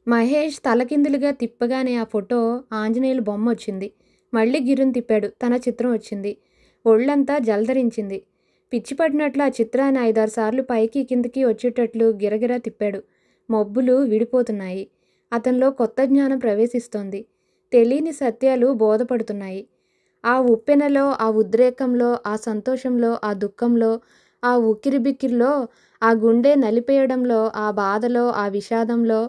మహేష్ తలకిందులుగా తిప్పగానే ఆ ఫోటో ఆంజనేయులు బొమ్మ వచ్చింది. మళ్ళీ గిర్రును తిప్పాడు. తన చిత్రం వచ్చింది. ఒళ్ళంతా జలధరించింది. పిచ్చిపట్టినట్లు ఆ చిత్రాన్ని 5-6 సార్లు పైకి కిందకి వచ్చేటట్లు గిరగిరా తిప్పాడు. మబ్బులు విడిపోతున్నాయి. అతనిలో కొత్త జ్ఞానం ప్రవేశిస్తోంది. తెలియని సత్యాలు బోధపడుతున్నాయి. ఆ ఉప్పెనలో, ఆ ఉద్రేకంలో, ఆ సంతోషంలో, ఆ దుఃఖంలో, ఆ ఉక్కిరిబిక్కిరిలో, ఆ గుండె నలిపేయడంలో, ఆ బాధలో, ఆ విషాదంలో,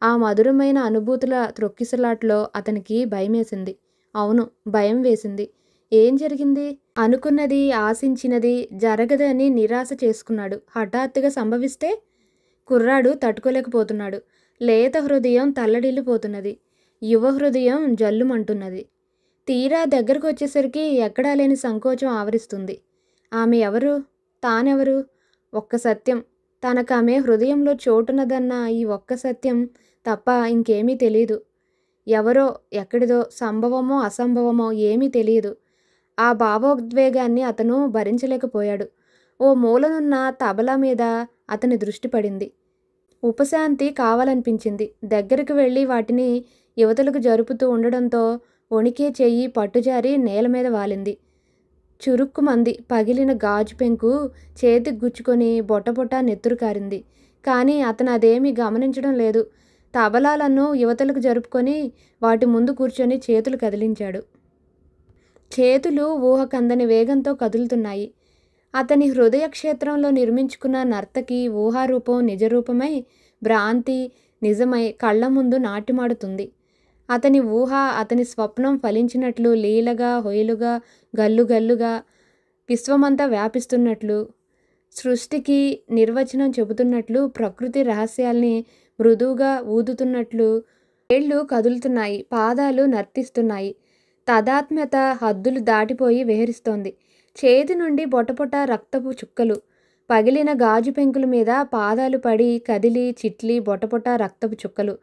ఆ మధురమైన అనుభూతుల త్రొక్కిసలాట్లో అతనికి భయమేసింది. అవును, భయం వేసింది. ఏం జరిగింది? అనుకున్నది, ఆశించినది జరగదని నిరాశ చేసుకున్నాడు. హఠాత్తుగా సంభవిస్తే? కుర్రాడు తట్టుకోలేకపోతున్నాడు. లేత హృదయం తల్లడిల్లిపోతున్నది. యువ హృదయం జల్లుమంటున్నది. తీరా దగ్గరకొచ్చేసరికి ఎక్కడా లేని సంకోచం ఆవరిస్తుంది. ఆమె ఎవరు? తానెవరు? ఒక్క సత్యం. తనకామె హృదయంలో చోటున్నదన్న ఈ ఒక్క సత్యం తప్ప ఇంకేమీ తెలీదు. ఎవరో, ఎక్కడిదో, సంభవమో అసంభవమో ఏమీ తెలియదు. ఆ భావోద్వేగాన్ని అతను భరించలేకపోయాడు. ఓ మూలనున్న తబలా మీద అతని దృష్టి పడింది. ఉపశాంతి కావాలనిపించింది. దగ్గరకు వెళ్ళి వాటిని యువతలకు జరుపుతూ ఉండడంతో వణికే చెయ్యి పట్టుజారి నేలమీద వాలింది. చురుక్కుమంది. పగిలిన గాజు పెంకు చేతికి గుచ్చుకొని బొటబొట నెత్తురు కారింది. కానీ అతను అదేమీ గమనించడం లేదు. తబలాలను యువతలకు జరుపుకొని వాటి ముందు కూర్చొని చేతులు కదిలించాడు. చేతులు ఊహకందని వేగంతో కదులుతున్నాయి. అతని హృదయ క్షేత్రంలో నిర్మించుకున్న నర్తకి ఊహారూపం నిజరూపమై, భ్రాంతి నిజమై కళ్ల ముందు నాట్యమాడుతుంది. అతని ఊహ, అతని స్వప్నం ఫలించినట్లు లీలగా, హొయలుగా, గల్లుగల్లుగా విశ్వమంతా వ్యాపిస్తున్నట్లు, సృష్టికి నిర్వచనం చెబుతున్నట్లు, ప్రకృతి రహస్యాల్ని మృదువుగా ఊదుతున్నట్లు వేళ్ళు కదులుతున్నాయి, పాదాలు నర్తిస్తున్నాయి. తదాత్మ్యత హద్దులు దాటిపోయి విహరిస్తోంది. చేతి నుండి బొటబొట రక్తపు చుక్కలు. పగిలిన గాజు పెంకుల మీద పాదాలు పడి కదిలి చిట్లి బొటబొట రక్తపు చుక్కలు.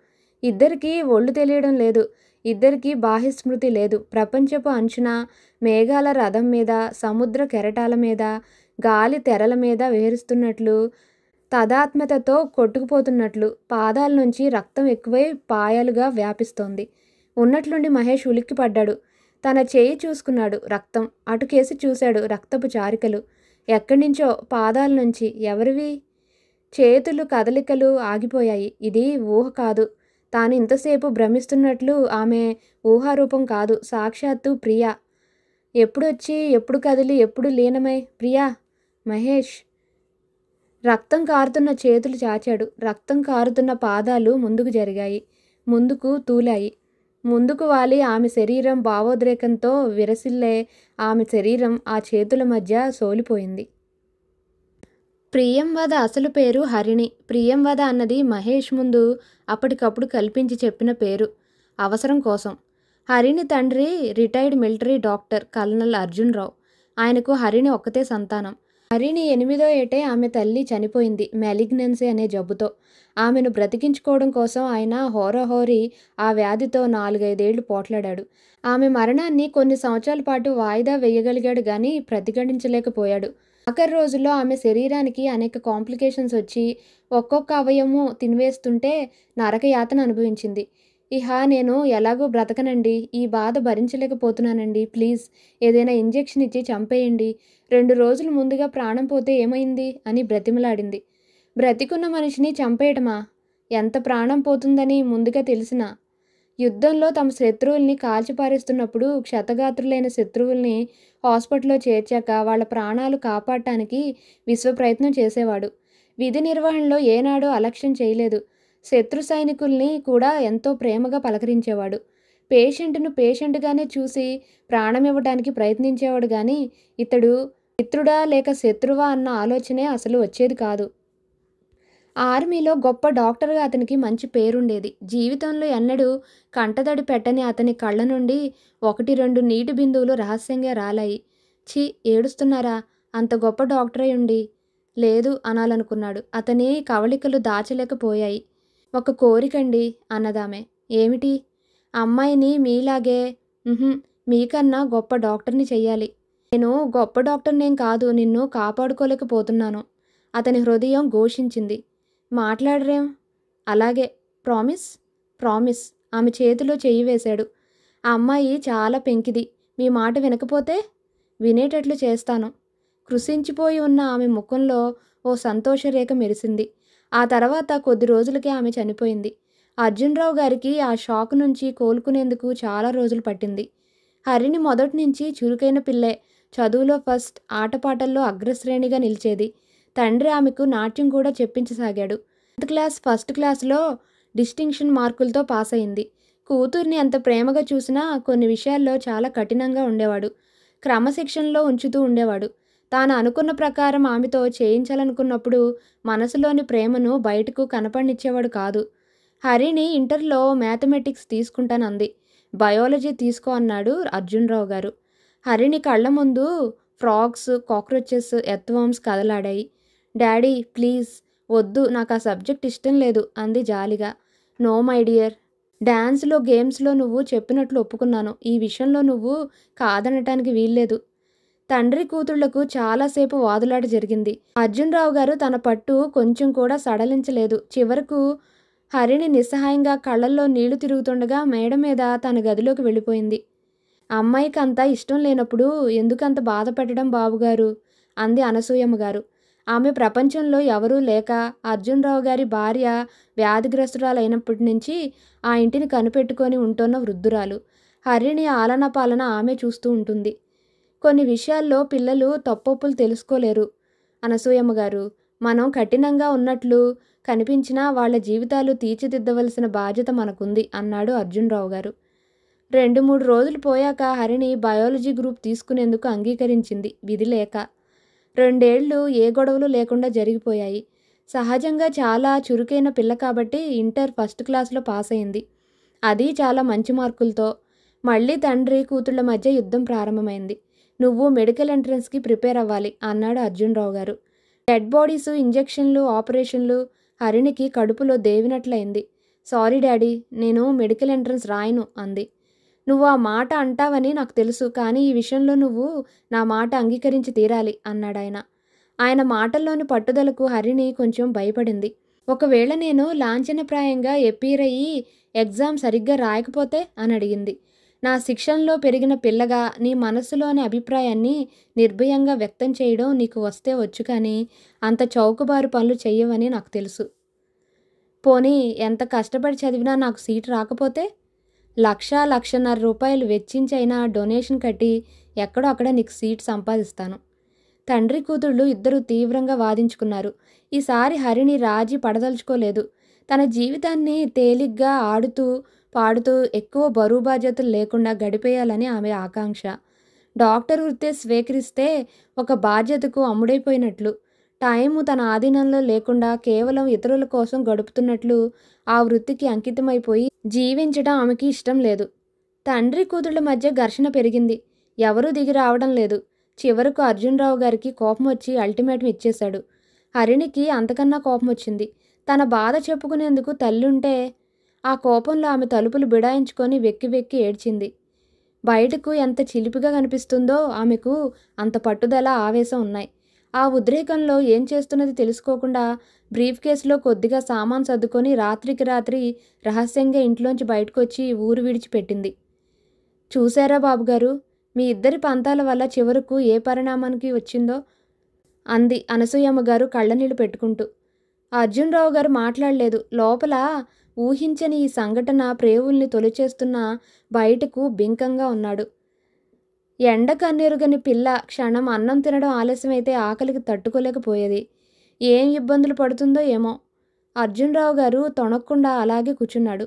ఇద్దరికీ ఒళ్ళు తెలియడం లేదు. ఇద్దరికీ బాహ్యస్మృతి లేదు. ప్రపంచపు అంచున మేఘాల రథం మీద, సముద్ర కెరటాల మీద, గాలి తెరల మీద విహరిస్తున్నట్లు, తదాత్మ్యతతో కొట్టుకుపోతున్నట్లు పాదాల నుంచి రక్తం ఎక్కువై పాయాలుగా వ్యాపిస్తోంది. ఉన్నట్లుండి మహేష్ ఉలిక్కిపడ్డాడు. తన చేయి చూసుకున్నాడు. రక్తం. అటుకేసి చూశాడు. రక్తపు చారికలు. ఎక్కడ్నించో పాదాల నుంచి. ఎవరివి? చేతులు కదలికలు ఆగిపోయాయి. ఇది ఊహ కాదు. తాను ఇంతసేపు భ్రమిస్తున్నట్లు ఆమె ఊహారూపం కాదు. సాక్షాత్తు ప్రియా. ఎప్పుడొచ్చి, ఎప్పుడు కదిలి, ఎప్పుడు లీనమై? ప్రియా! మహేష్! రక్తం కారుతున్న చేతులు చాచాడు. రక్తం కారుతున్న పాదాలు ముందుకు జరిగాయి. ముందుకు తూలాయి. ముందుకు వాలి ఆమె శరీరం భావోద్రేకంతో విరసిల్లే ఆమె శరీరం ఆ చేతుల మధ్య సోలిపోయింది. ప్రియంవద అసలు పేరు హరిణి. ప్రియంవద అన్నది మహేష్ ముందు అప్పటికప్పుడు కల్పించి చెప్పిన పేరు. అవసరం కోసం. హరిణి తండ్రి retired military doctor colonel Arjun Rao. ఆయనకు హరిణి ఒక్కతే సంతానం. హరిణి 8వ ఏటే ఆమె తల్లి చనిపోయింది మెలిగ్నెన్సీ అనే జబ్బుతో. ఆమెను బ్రతికించుకోవడం కోసం ఆయన హోరాహోరీ ఆ వ్యాధితో 4-5 ఏళ్లు పోట్లాడాడు. ఆమె మరణాన్ని కొన్ని సంవత్సరాల పాటు వాయిదా వేయగలిగాడు గాని ప్రతిఘటించలేకపోయాడు. ఆఖరి రోజుల్లో ఆమె శరీరానికి అనేక కాంప్లికేషన్స్ వచ్చి ఒక్కొక్క అవయవము తినివేస్తుంటే నరకయాతన అనుభవించింది. ఇహ నేను ఎలాగూ బ్రతకనండి. ఈ బాధ భరించలేకపోతున్నానండి. ప్లీజ్ ఏదైనా ఇంజెక్షన్ ఇచ్చి చంపేయండి. 2 రోజులు ముందుగా ప్రాణం పోతే ఏమైంది అని బ్రతిమలాడింది. బ్రతికున్న మనిషిని చంపేయటమా? ఎంత ప్రాణం పోతుందని ముందుగా తెలిసినా? యుద్ధంలో తమ శత్రువుల్ని కాల్చిపారేస్తున్నప్పుడు క్షతగాత్రులైన శత్రువుల్ని హాస్పిటల్లో చేర్చాక వాళ్ళ ప్రాణాలు కాపాడటానికి విశ్వప్రయత్నం చేసేవాడు. విధి నిర్వహణలో ఏనాడూ అలక్ష్యం చేయలేదు. శత్రు సైనికుల్ని కూడా ఎంతో ప్రేమగా పలకరించేవాడు. పేషెంట్ను పేషెంట్గానే చూసి ప్రాణమివ్వడానికి ప్రయత్నించేవాడు గాని ఇతడు మిత్రుడా లేక శత్రువా అన్న ఆలోచనే అసలు వచ్చేది కాదు. ఆర్మీలో గొప్ప డాక్టర్గా అతనికి మంచి పేరుండేది. జీవితంలో ఎన్నడూ కంటతడి పెట్టని అతని కళ్ళ నుండి 1-2 నీటి బిందువులు రహస్యంగా రాలాయి. ఛీ, ఏడుస్తున్నారా? అంత గొప్ప డాక్టరై ఉండి. లేదు అనాలనుకున్నాడు. అతని కవళికలు దాచలేకపోయాయి. ఒక కోరికండి అన్నదామె. ఏమిటి? అమ్మాయిని మీలాగే మీకన్నా గొప్ప డాక్టర్ని చెయ్యాలి. నేను గొప్ప డాక్టర్నేం కాదు. నిన్ను కాపాడుకోలేకపోతున్నాను. అతని హృదయం ఘోషించింది. మాట్లాడరేం? అలాగే. ప్రామిస్? ప్రామిస్. ఆమె చేతిలో చెయ్యి వేశాడు. ఆ అమ్మాయి చాలా పెంకిది. మీ మాట వినకపోతే వినేటట్లు చేస్తాను. కృశించిపోయి ఉన్న ఆమె ముఖంలో ఓ సంతోషరేఖ మెరిసింది. ఆ తర్వాత కొద్ది రోజులకే ఆమె చనిపోయింది. అర్జున్రావు గారికి ఆ షాక్ నుంచి కోలుకునేందుకు చాలా రోజులు పట్టింది. హరిణి మొదటి నుంచి చురుకైన పిల్లే. చదువులో ఫస్ట్, ఆటపాటల్లో అగ్రశ్రేణిగా నిలిచేది. తండ్రి ఆమెకు నాట్యం కూడా చెప్పించసాగాడు. 10th క్లాస్ ఫస్ట్ క్లాస్లో డిస్టింక్షన్ మార్కులతో పాస్ అయింది. కూతుర్ని ఎంత ప్రేమగా చూసినా కొన్ని విషయాల్లో చాలా కఠినంగా ఉండేవాడు. క్రమశిక్షణలో ఉంచుతూ ఉండేవాడు. తాను అనుకున్న ప్రకారం ఆమెతో చేయించాలనుకున్నప్పుడు మనసులోని ప్రేమను బయటకు కనపడనిచ్చేవాడు కాదు. హరిణి ఇంటర్లో మ్యాథమెటిక్స్ తీసుకుంటానంది. బయాలజీ తీసుకో అన్నాడు అర్జున్రావు గారు. హరిణి కళ్ళ ముందు ఫ్రాగ్స్, కాక్రోచెస్, ఎర్త్వార్మ్స్ కదలాడాయి. డాడీ ప్లీజ్ వద్దు, నాకు ఆ సబ్జెక్ట్ ఇష్టం లేదు అంది జాలిగా. నో మై డియర్, డ్యాన్స్లో గేమ్స్లో నువ్వు చెప్పినట్లు ఒప్పుకున్నాను. ఈ విషయంలో నువ్వు కాదనటానికి వీల్లేదు. తండ్రి కూతుళ్లకు చాలాసేపు వాదులాట జరిగింది. అర్జున్రావు గారు తన పట్టు కొంచెం కూడా సడలించలేదు. చివరకు హరిణి నిస్సహాయంగా కళ్ళల్లో నీళ్లు తిరుగుతుండగా మేడ మీద తన గదిలోకి వెళ్ళిపోయింది. అమ్మాయికి అంతా ఇష్టం లేనప్పుడు ఎందుకంత బాధ పెట్టడం బాబుగారు అంది అనసూయమ్మ గారు. ఆమె ప్రపంచంలో ఎవరూ లేక అర్జున్రావు గారి భార్య వ్యాధిగ్రస్తురాలైనప్పటి నుంచి ఆ ఇంటిని కనిపెట్టుకొని ఉంటున్న వృద్ధురాలు. హరిణి ఆలన పాలన ఆమె చూస్తూ ఉంటుంది. కొన్ని విషయాల్లో పిల్లలు తప్పొప్పులు తెలుసుకోలేరు అనసూయమ్మ గారు. మనం కఠినంగా ఉన్నట్లు కనిపించినా వాళ్ళ జీవితాలు తీర్చిదిద్దవలసిన బాధ్యత మనకుంది అన్నాడు అర్జున్రావు గారు. 2-3 రోజులు పోయాక హరిణి బయాలజీ గ్రూప్ తీసుకునేందుకు అంగీకరించింది. విధి లేక. 2 ఏళ్లు ఏ గొడవలు లేకుండా జరిగిపోయాయి. సహజంగా చాలా చురుకైన పిల్ల కాబట్టి ఇంటర్ ఫస్ట్ క్లాస్లో పాస్ అయింది. అది చాలా మంచి మార్కులతో. మళ్ళీ తండ్రి కూతుళ్ల మధ్య యుద్ధం ప్రారంభమైంది. నువ్వు మెడికల్ ఎంట్రన్స్కి ప్రిపేర్ అవ్వాలి అన్నాడు అర్జున్రావు గారు. డెడ్ బాడీసు, ఇంజెక్షన్లు, ఆపరేషన్లు హరిణికి కడుపులో దేవినట్లయింది. సారీ డాడీ, నేను మెడికల్ ఎంట్రన్స్ రాయను అంది. నువ్వు ఆ మాట అంటావని నాకు తెలుసు, కానీ ఈ విషయంలో నువ్వు నా మాట అంగీకరించి తీరాలి అన్నాడాయన. ఆయన మాటల్లోని పట్టుదలకు హరిణి కొంచెం భయపడింది. ఒకవేళ నేను లాంఛనప్రాయంగా ఎపీర్ అయ్యి ఎగ్జామ్ సరిగ్గా రాయకపోతే అని అడిగింది. నా శిక్షణలో పెరిగిన పిల్లగా నీ మనస్సులోని అభిప్రాయాన్ని నిర్భయంగా వ్యక్తం చేయడం నీకు వస్తే వచ్చు, కానీ అంత చౌకబారు పనులు చెయ్యవని నాకు తెలుసు. పోనీ ఎంత కష్టపడి చదివినా నాకు సీట్ రాకపోతే 1,00,000-1,50,000 రూపాయలు వెచ్చించైనా డొనేషన్ కట్టి ఎక్కడో అక్కడ నీకు సీట్ సంపాదిస్తాను. తండ్రి కూతుళ్ళు ఇద్దరూ తీవ్రంగా వాదించుకున్నారు. ఈసారి హరిణి రాజీ పడదలుచుకోలేదు. తన జీవితాన్ని తేలిగ్గా ఆడుతూ పాడుతూ ఎక్కువ బరువు బాధ్యతలు లేకుండా గడిపేయాలని ఆమె ఆకాంక్ష. డాక్టర్ వృత్తే స్వీకరిస్తే ఒక బాధ్యతకు అమ్ముడైపోయినట్లు. టైము తన ఆధీనంలో లేకుండా కేవలం ఇతరుల కోసం గడుపుతున్నట్లు ఆ వృత్తికి అంకితమైపోయి జీవించడం ఆమెకి ఇష్టం లేదు. తండ్రి కూతుళ్ళ మధ్య ఘర్షణ పెరిగింది. ఎవరూ దిగి రావడం లేదు. చివరకు అర్జున్రావు గారికి కోపం వచ్చి అల్టిమేటం ఇచ్చేశాడు. హరిణికి అంతకన్నా కోపం వచ్చింది. తన బాధ చెప్పుకునేందుకు తల్లుంటే ఆ కోపంలో ఆమె తలుపులు బిడాయించుకొని వెక్కి వెక్కి ఏడ్చింది. బయటకు ఎంత చిలిపిగా కనిపిస్తుందో ఆమెకు అంత పట్టుదల, ఆవేశం ఉన్నాయి. ఆ ఉద్రేకంలో ఏం చేస్తున్నది తెలుసుకోకుండా బ్రీఫ్ కేసులో కొద్దిగా సామాన్ సర్దుకొని రాత్రికి రాత్రి రహస్యంగా ఇంట్లోంచి బయటకొచ్చి ఊరు విడిచిపెట్టింది. చూశారా బాబుగారు, మీ ఇద్దరి పంతాల వల్ల చివరకు ఏ పరిణామానికి వచ్చిందో అంది అనసూయమ్మ గారు కళ్ళనీళ్ళు పెట్టుకుంటూ. అర్జున్రావు గారు మాట్లాడలేదు. లోపల ఊహించని ఈ సంఘటన ప్రేవుల్ని తొలిచేస్తున్న బయటకు బింకంగా ఉన్నాడు. ఎండ కన్నెరుగని పిల్ల క్షణం అన్నం తినడం ఆలస్యమైతే ఆకలికి తట్టుకోలేకపోయేది. ఏం ఇబ్బందులు పడుతుందో ఏమో. అర్జున్రావు గారు తొణక్కుండా అలాగే కూర్చున్నాడు.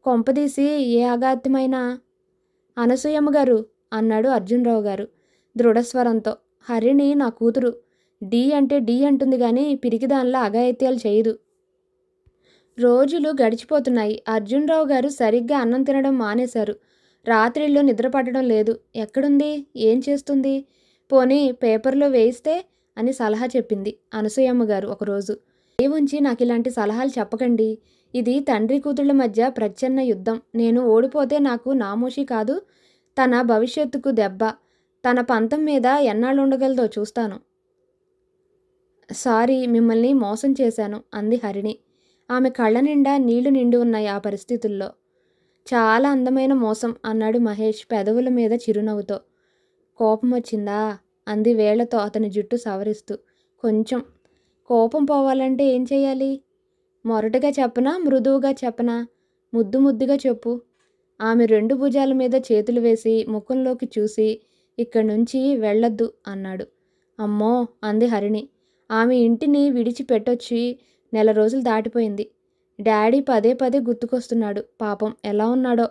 కొంపదీసి ఏ అగాత్యమైనా. అనసూయమ్మ గారు అన్నాడు అర్జున్రావు గారు దృఢస్వరంతో. హరిణి నా కూతురు. డి అంటే డి అంటుంది కానీ పిరికిదానిలా అఘాయిత్యాలు చేయదు. రోజులు గడిచిపోతున్నాయి. అర్జున్రావు గారు సరిగ్గా అన్నం తినడం మానేశారు. రాత్రిళ్ళు నిద్ర పట్టడం లేదు. ఎక్కడుంది, ఏం చేస్తుంది, పోనీ పేపర్లో వేయిస్తే అని సలహా చెప్పింది అనసూయమ్మ గారు ఒకరోజు. ఏ ఉంచి నాకు ఇలాంటి సలహాలు చెప్పకండి. ఇది తండ్రి కూతుళ్ళ మధ్య ప్రచ్ఛన్న యుద్ధం. నేను ఓడిపోతే నాకు నామోషి కాదు, తన భవిష్యత్తుకు దెబ్బ. తన పంతం మీద ఎన్నాళ్ళు ఉండగలదో చూస్తాను. సారీ, మిమ్మల్ని మోసం చేశాను అంది హరిణి. ఆమె కళ్ళ నిండా నీళ్లు నిండి ఉన్నాయి ఆ పరిస్థితుల్లో. చాలా అందమైన మోసం అన్నాడు మహేష్ పెదవుల మీద చిరునవ్వుతో. కోపం వచ్చిందా అంది వేళ్లతో అతని జుట్టు సవరిస్తూ. కొంచెం. కోపం పోవాలంటే ఏం చెయ్యాలి? మొరటుగా చెప్పనా, మృదువుగా చెప్పనా? ముద్దు ముద్దుగా చెప్పు. ఆమె 2 భుజాల మీద చేతులు వేసి ముఖంలోకి చూసి ఇక్కడి నుంచి వెళ్ళొద్దు అన్నాడు. అమ్మో అంది హరిణి. ఆమె ఇంటిని విడిచిపెట్టొచ్చి నెల రోజులు దాటిపోయింది. డాడీ పదే పదే గుర్తుకొస్తున్నాడు. పాపం ఎలా ఉన్నాడో.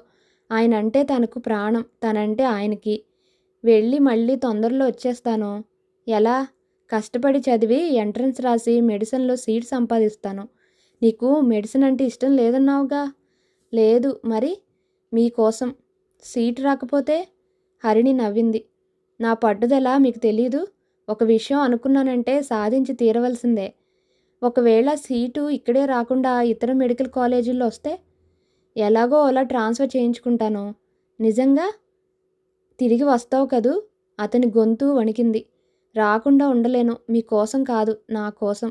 ఆయనంటే తనకు ప్రాణం, తనంటే ఆయనకి. వెళ్ళి మళ్ళీ తొందరలో వచ్చేస్తాను. ఎలా? కష్టపడి చదివి ఎంట్రన్స్ రాసి మెడిసిన్లో సీట్ సంపాదిస్తాను. నీకు మెడిసిన్ అంటే ఇష్టం లేదన్నావుగా? లేదు మరి? మీకోసం. సీట్ రాకపోతే? హరిణి నవ్వింది. నా పట్టుదల మీకు తెలీదు. ఒక విషయం అనుకున్నానంటే సాధించి తీరవలసిందే. ఒకవేళ సీటు ఇక్కడే రాకుండా ఇతర మెడికల్ కాలేజీల్లో వస్తే? ఎలాగో అలా ట్రాన్స్ఫర్ చేయించుకుంటాను. నిజంగా? తిరిగి వస్తావు కదూ? అతని గొంతు వణికింది. రాకుండా ఉండలేను. మీకోసం కాదు, నా కోసం.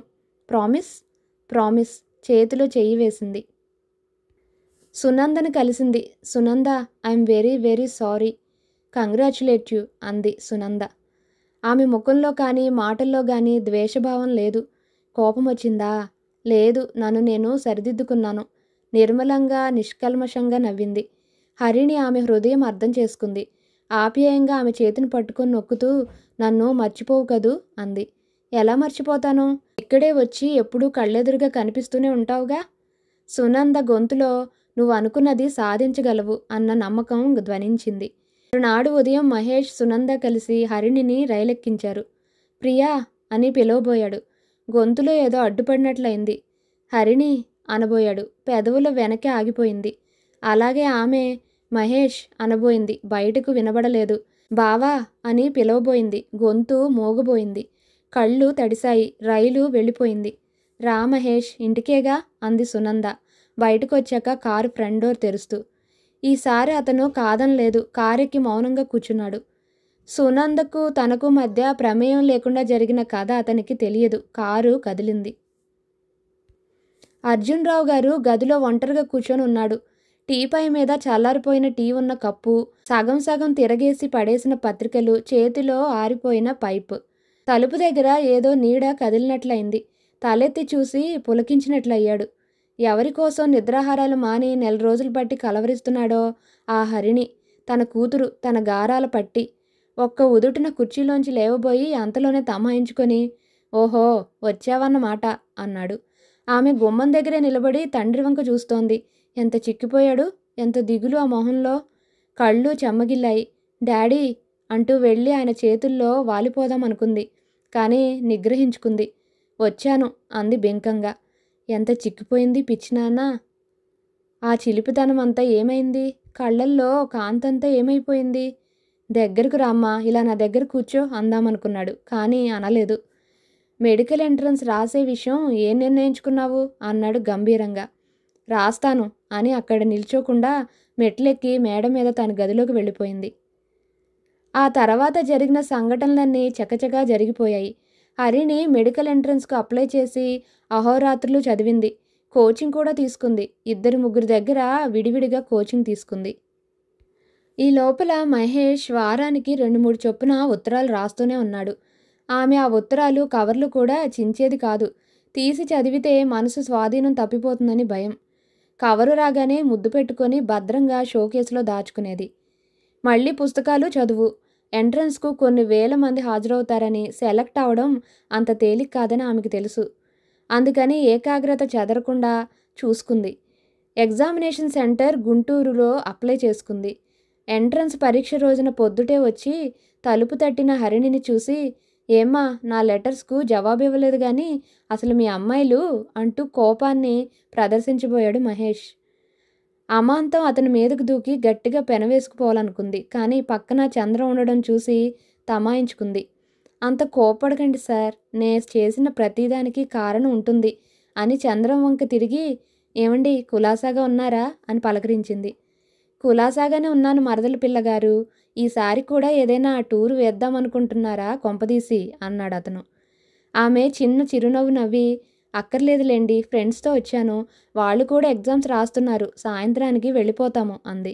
ప్రామిస్? ప్రామిస్. చేతిలో చెయ్యి వేసింది. సునందని కలిసింది. Sunanda, I'm very very sorry. Congratulate you అంది సునంద. ఆమె ముఖంలో కానీ మాటల్లో కానీ ద్వేషభావం లేదు. కోపం వచ్చిందా? లేదు, నన్ను నేను సరిదిద్దుకున్నాను. నిర్మలంగా నిష్కల్మషంగా నవ్వింది. హరిణి ఆమె హృదయం అర్థం చేసుకుంది. ఆప్యాయంగా ఆమె చేతిని పట్టుకొని నొక్కుతూ నన్ను మర్చిపోవు కదూ అంది. ఎలా మర్చిపోతాను? ఇక్కడే వచ్చి ఎప్పుడూ కళ్ళెదురుగా కనిపిస్తూనే ఉంటావుగా. సునంద గొంతులో నువ్వు అనుకున్నది సాధించగలవు అన్న నమ్మకం ధ్వనించింది. నాడు ఉదయం మహేష్, సునంద కలిసి హరిణిని రైలెక్కించారు. ప్రియా అని పిలవబోయాడు. గొంతులో ఏదో అడ్డుపడినట్లయింది. హరిణి అనబోయాడు. పెదవుల వెనకే ఆగిపోయింది. అలాగే ఆమె మహేష్ అనబోయింది. బయటకు వినబడలేదు. బావా అని పిలవబోయింది. గొంతు మోగబోయింది. కళ్ళు తడిశాయి. రైలు వెళ్ళిపోయింది. రా మహేష్, ఇంటికేగా అంది సునంద బయటకొచ్చాక కారు ఫ్రంట్ డోర్ తెరుస్తూ. ఈసారి అతను కాదనలేదు. కారెక్కి మౌనంగా కూర్చున్నాడు. సునందకు తనకు మధ్య ప్రమేయం లేకుండా జరిగిన కథ అతనికి తెలియదు. కారు కదిలింది. అర్జున్ రావు గారు గదిలో ఒంటరిగా కూర్చొని ఉన్నాడు. టీపాయ్ మీద చల్లారిపోయిన టీ ఉన్న కప్పు, సగం సగం తిరగేసి పడేసిన పత్రికలు, చేతిలో ఆరిపోయిన పైపు. తలుపు దగ్గర ఏదో నీడ కదిలినట్లయింది. తలెత్తి చూసి పులకించినట్లయ్యాడు. ఎవరికోసం నిద్రాహారాలు మాని 4 రోజులు బట్టి కలవరిస్తున్నాడో ఆ హరిణి, తన కూతురు, తన గారాల పట్టి. ఒక్క ఉదుటిన కుర్చీలోంచి లేవబోయి అంతలోనే తమాయించుకొని, ఓహో వచ్చావన్నమాట అన్నాడు. ఆమె గుమ్మం దగ్గరే నిలబడి తండ్రి వంక చూస్తోంది. ఎంత చిక్కిపోయాడు, ఎంత దిగులు ఆ మొహంలో. కళ్ళు చెమ్మగిల్లాయి. డాడీ అంటూ వెళ్ళి ఆయన చేతుల్లో వాలిపోదామనుకుంది. కానీ నిగ్రహించుకుంది. వచ్చాను అంది బెంకంగా. ఎంత చిక్కిపోయింది పిచ్చినాన్న. ఆ చిలిపితనం అంతా ఏమైంది? కళ్ళల్లో కాంతంతా ఏమైపోయింది? దగ్గరకు రామ్మా, ఇలా నా దగ్గర కూర్చో అందామనుకున్నాడు. కానీ అనలేదు. మెడికల్ ఎంట్రన్స్ రాసే విషయం ఏం నిర్ణయించుకున్నావు అన్నాడు గంభీరంగా. రాస్తాను అని అక్కడ నిల్చోకుండా మెట్లెక్కి మేడ మీద తన గదిలోకి వెళ్ళిపోయింది. ఆ తర్వాత జరిగిన సంఘటనలన్నీ చకచకా జరిగిపోయాయి. హరిణి మెడికల్ ఎంట్రన్స్కు అప్లై చేసి అహోరాత్రులు చదివింది. కోచింగ్ కూడా తీసుకుంది. 2-3 దగ్గర విడివిడిగా కోచింగ్ తీసుకుంది. ఈ లోపల మహేష్ వారానికి 2-3 చొప్పున ఉత్తరాలు రాస్తూనే ఉన్నాడు. ఆమె ఆ ఉత్తరాలు కవర్లు కూడా చించేది కాదు. తీసి చదివితే మనసు స్వాధీనం తప్పిపోతుందని భయం. కవరు రాగానే ముద్దు పెట్టుకొని భద్రంగా షోకేసులో దాచుకునేది. మళ్ళీ పుస్తకాలు చదువు. ఎంట్రన్స్కు కొన్ని వేల మంది హాజరవుతారని, సెలెక్ట్ అవడం అంత తేలిక కాదని ఆమెకు తెలుసు. అందుకని ఏకాగ్రత చెదరకుండా చూసుకుంది. ఎగ్జామినేషన్ సెంటర్ గుంటూరులో అప్లై చేసుకుంది. ఎంట్రన్స్ పరీక్ష రోజున పొద్దుటే వచ్చి తలుపు తట్టిన హరిణిని చూసి, ఏమ్మా నా లెటర్స్కు జవాబివ్వలేదు గాని అసలు మీ అమ్మాయిలు అంటూ కోపాన్ని ప్రదర్శించబోయాడు మహేష్. అమాంతం అతని మీదకు దూకి గట్టిగా పెనవేసుకుపోవాలనుకుంది. కానీ పక్కన చంద్రం ఉండడం చూసి తమాయించుకుంది. అంత కోపడకండి సార్, నే చేసిన ప్రతిదానికి కారణం ఉంటుంది అని చంద్రం వంక తిరిగి, ఏమండి కులాసాగా ఉన్నారా అని పలకరించింది. కులాసాగానే ఉన్నాను మరదల పిల్లగారు. ఈసారి కూడా ఏదైనా టూరు వేద్దామనుకుంటున్నారా కొంపదీసి అన్నాడు అతను. ఆమె చిన్న చిరునవ్వు నవ్వి, అక్కర్లేదులేండి, ఫ్రెండ్స్తో వచ్చాను, వాళ్ళు కూడా ఎగ్జామ్స్ రాస్తున్నారు, సాయంత్రానికి వెళ్ళిపోతాము అంది.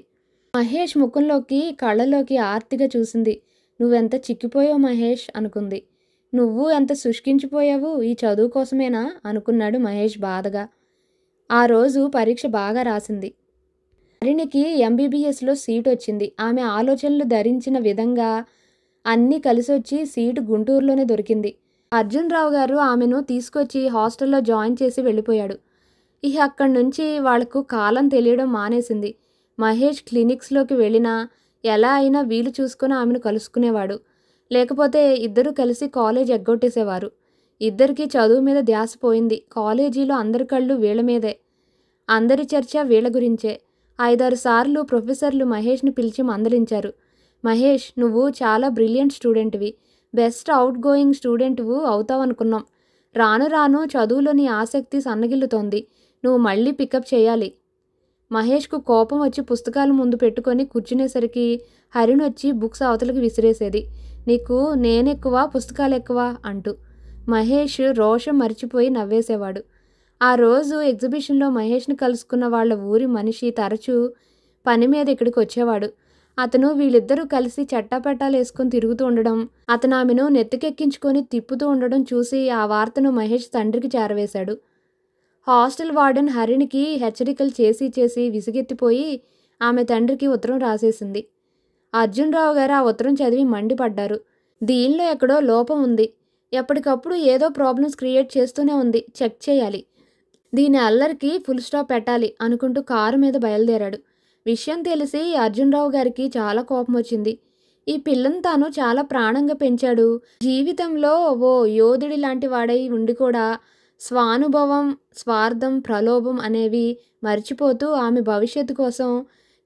మహేష్ ముఖంలోకి కళ్ళలోకి ఆర్తిగా చూసింది. నువ్వెంత చిక్కిపోయావు మహేష్ అనుకుంది. నువ్వు ఎంత శుష్కించిపోయావు ఈ చదువు కోసమేనా అనుకున్నాడు మహేష్ బాధగా. ఆ రోజు పరీక్ష బాగా రాసింది. హరిణికి ఎంబీబీఎస్లో సీట్ వచ్చింది. ఆమె ఆలోచనలు ధరించిన విధంగా అన్నీ కలిసొచ్చి సీటు గుంటూరులోనే దొరికింది. అర్జున్ రావు గారు ఆమెను తీసుకొచ్చి హాస్టల్లో జాయిన్ చేసి వెళ్ళిపోయాడు. ఇక అక్కడి నుంచి వాళ్లకు కాలం తెలియడం మానేసింది. మహేష్ క్లినిక్స్లోకి వెళ్ళినా ఎలా అయినా వీలు చూసుకుని ఆమెను కలుసుకునేవాడు. లేకపోతే ఇద్దరూ కలిసి కాలేజ్ ఎగ్గొట్టేసేవారు. ఇద్దరికీ చదువు మీద ధ్యాస పోయింది. కాలేజీలో అందరి కళ్ళు వీళ్ల మీదే, అందరి చర్చ వీళ్ల గురించే. 5-6 సార్లు ప్రొఫెసర్లు మహేష్ని పిలిచి మందలించారు. మహేష్, నువ్వు చాలా బ్రిలియంట్ స్టూడెంట్వి, బెస్ట్ అవుట్ గోయింగ్ స్టూడెంట్వు అవుతావనుకున్నాం. రాను రాను చదువులో నీ ఆసక్తి సన్నగిల్లుతోంది. నువ్వు మళ్ళీ పికప్ చేయాలి. మహేష్కు కోపం వచ్చి పుస్తకాలు ముందు పెట్టుకొని కూర్చునేసరికి హరిణి వచ్చి బుక్స్ అవతలకి విసిరేసేది. నీకు నేనెక్కువ పుస్తకాలెక్కువ అంటూ. మహేష్ రోషం మరిచిపోయి నవ్వేసేవాడు. ఆ రోజు ఎగ్జిబిషన్లో మహేష్ని కలుసుకున్న వాళ్ళ ఊరి మనిషి తరచూ పని మీద ఇక్కడికి వచ్చేవాడు. అతను వీళ్ళిద్దరూ కలిసి చట్టాపట్టాలేసుకొని తిరుగుతూ ఉండడం, అతను ఆమెను నెత్తికెక్కించుకొని తిప్పుతూ ఉండడం చూసి ఆ వార్తను మహేష్ తండ్రికి చేరవేశాడు. హాస్టల్ వార్డెన్ హరిణికి హెచ్చరికలు చేసి చేసి విసిగెత్తిపోయి ఆమె తండ్రికి ఉత్తరం రాసేసింది. అర్జున్ రావు గారు ఆ ఉత్తరం చదివి మండిపడ్డారు. దీనిలో ఎక్కడో లోపం ఉంది, ఎప్పటికప్పుడు ఏదో ప్రాబ్లమ్స్ క్రియేట్ చేస్తూనే ఉంది, చెక్ చేయాలి, దీని అల్లరికి ఫుల్ స్టాప్ పెట్టాలి అనుకుంటూ కారు మీద బయలుదేరాడు. విషయం తెలిసి అర్జున్ రావు గారికి చాలా కోపం వచ్చింది. ఈ పిల్లను తాను చాలా ప్రాణంగా పెంచాడు. జీవితంలో ఓ యోధుడి లాంటి వాడై ఉండి కూడా స్వానుభవం, స్వార్థం, ప్రలోభం అనేవి మర్చిపోతూ ఆమె భవిష్యత్తు కోసం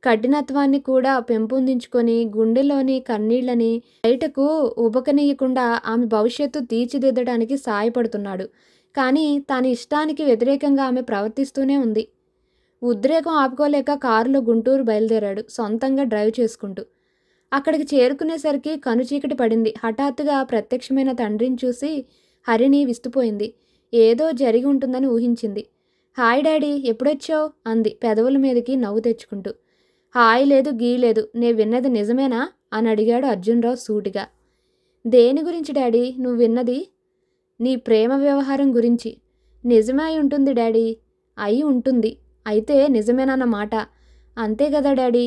కఠినత్వాన్ని కూడా పెంపొందించుకొని గుండెలోని కన్నీళ్లని బయటకు ఉబకనీయకుండా ఆమె భవిష్యత్తు తీర్చిదిద్దడానికి సాయపడుతున్నాడు. కానీ తన ఇష్టానికి వ్యతిరేకంగా ఆమె ప్రవర్తిస్తూనే ఉంది. ఉద్రేకం ఆపుకోలేక కారులో గుంటూరు బయలుదేరాడు, సొంతంగా డ్రైవ్ చేసుకుంటూ. అక్కడికి చేరుకునేసరికి కనుచీకటి పడింది. హఠాత్తుగా ప్రత్యక్షమైన తండ్రిని చూసి హరిణి విస్తుపోయింది. ఏదో జరిగి ఉంటుందని ఊహించింది. హాయ్ డాడీ, ఎప్పుడొచ్చావు అంది పెదవుల మీదకి నవ్వు తెచ్చుకుంటూ. హాయ్ లేదు, గీ లేదు, నే విన్నది నిజమేనా అని అడిగాడు అర్జున్రావు సూటిగా. దేని గురించి డాడీ నువ్వు విన్నది? నీ ప్రేమ వ్యవహారం గురించి. నిజమే అయి ఉంటుంది డాడీ. అయి ఉంటుంది, అయితే నిజమేనన్నమాట. అంతే కదా డాడీ.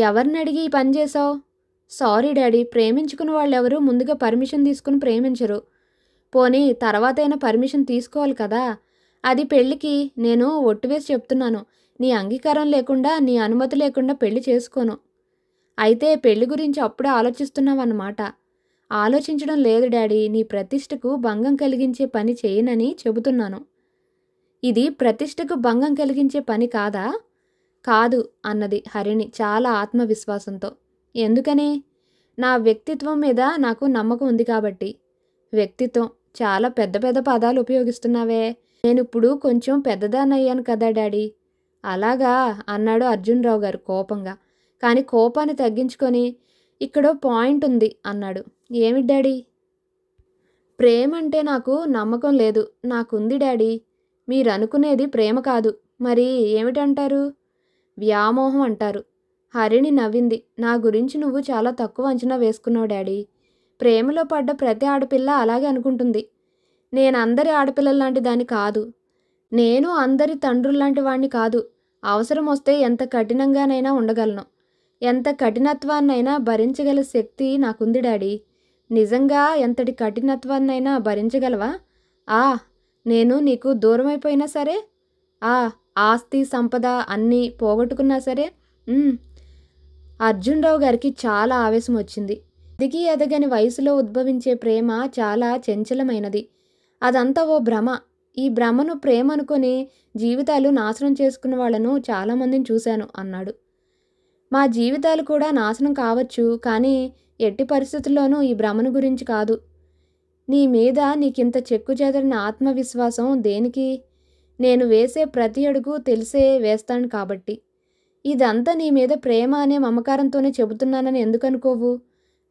ఎవరిని అడిగి ఈ పని చేసావు? సారీ డాడీ, ప్రేమించుకున్న వాళ్ళెవరూ ముందుగా పర్మిషన్ తీసుకుని ప్రేమించరు. పోనీ తర్వాతైనా పర్మిషన్ తీసుకోవాలి కదా. అది పెళ్ళికి. నేను ఒట్టువేసి చెప్తున్నాను, నీ అంగీకారం లేకుండా, నీ అనుమతి లేకుండా పెళ్లి చేసుకోను. అయితే పెళ్లి గురించి అప్పుడే ఆలోచిస్తున్నావన్నమాట. ఆలోచించడం లేదు డాడీ, నీ ప్రతిష్టకు భంగం కలిగించే పని చేయనని చెబుతున్నాను. ఇది ప్రతిష్టకు భంగం కలిగించే పని కాదా? కాదు అన్నది హరిణి చాలా ఆత్మవిశ్వాసంతో. ఎందుకని? నా వ్యక్తిత్వం మీద నాకు నమ్మకం ఉంది కాబట్టి. వ్యక్తిత్వం, చాలా పెద్ద పెద్ద పదాలు ఉపయోగిస్తున్నావే. నేనిప్పుడు కొంచెం పెద్దదాన్నయ్యాను కదా డాడీ. అలాగా అన్నాడు అర్జున్ రావు గారు కోపంగా. కానీ కోపాన్ని తగ్గించుకొని, ఇక్కడో పాయింట్ ఉంది అన్నాడు. ఏమిటి డాడీ? ప్రేమ అంటే నాకు నమ్మకం లేదు. నాకుంది డాడీ. మీరు అనుకునేది ప్రేమ కాదు, మరి ఏమిటంటారు? వ్యామోహం అంటారు. హరిణి నవ్వింది. నా గురించి నువ్వు చాలా తక్కువ అంచనా వేసుకున్నావు డాడీ. ప్రేమలో పడ్డ ప్రతి ఆడపిల్ల అలాగే అనుకుంటుంది. నేను అందరి ఆడపిల్లల్లాంటి దాన్ని కాదు. నేను అందరి తండ్రుల్లాంటి వాణ్ణి కాదు. అవసరం వస్తే ఎంత కఠినంగానైనా ఉండగలను. ఎంత కఠినత్వాన్నైనా భరించగల శక్తి నాకుంది డాడీ. నిజంగా ఎంతటి కఠినత్వాన్నైనా భరించగలవా? నేను నీకు దూరమైపోయినా సరే? ఆస్తి సంపద అన్నీ పోగొట్టుకున్నా సరే? అర్జున్ రావు గారికి చాలా ఆవేశం వచ్చింది. దిగి ఎదగని వయసులో ఉద్భవించే ప్రేమ చాలా చంచలమైనది. అదంతా ఓ భ్రమ. ఈ భ్రమను ప్రేమ అనుకొని జీవితాలు నాశనం చేసుకున్న వాళ్లను చాలామందిని చూశాను అన్నాడు. మా జీవితాలు కూడా నాశనం కావచ్చు, కానీ ఎట్టి పరిస్థితుల్లోనూ ఈ భ్రమను గురించి కాదు. నీ మీద నీకింత చెక్కుచెదరిన ఆత్మవిశ్వాసం దేనికి? నేను వేసే ప్రతి అడుగు తెలిసే వేస్తాను కాబట్టి. ఇదంతా నీ మీద ప్రేమ అనే మమకారంతోనే చెబుతున్నానని ఎందుకు అనుకోవు?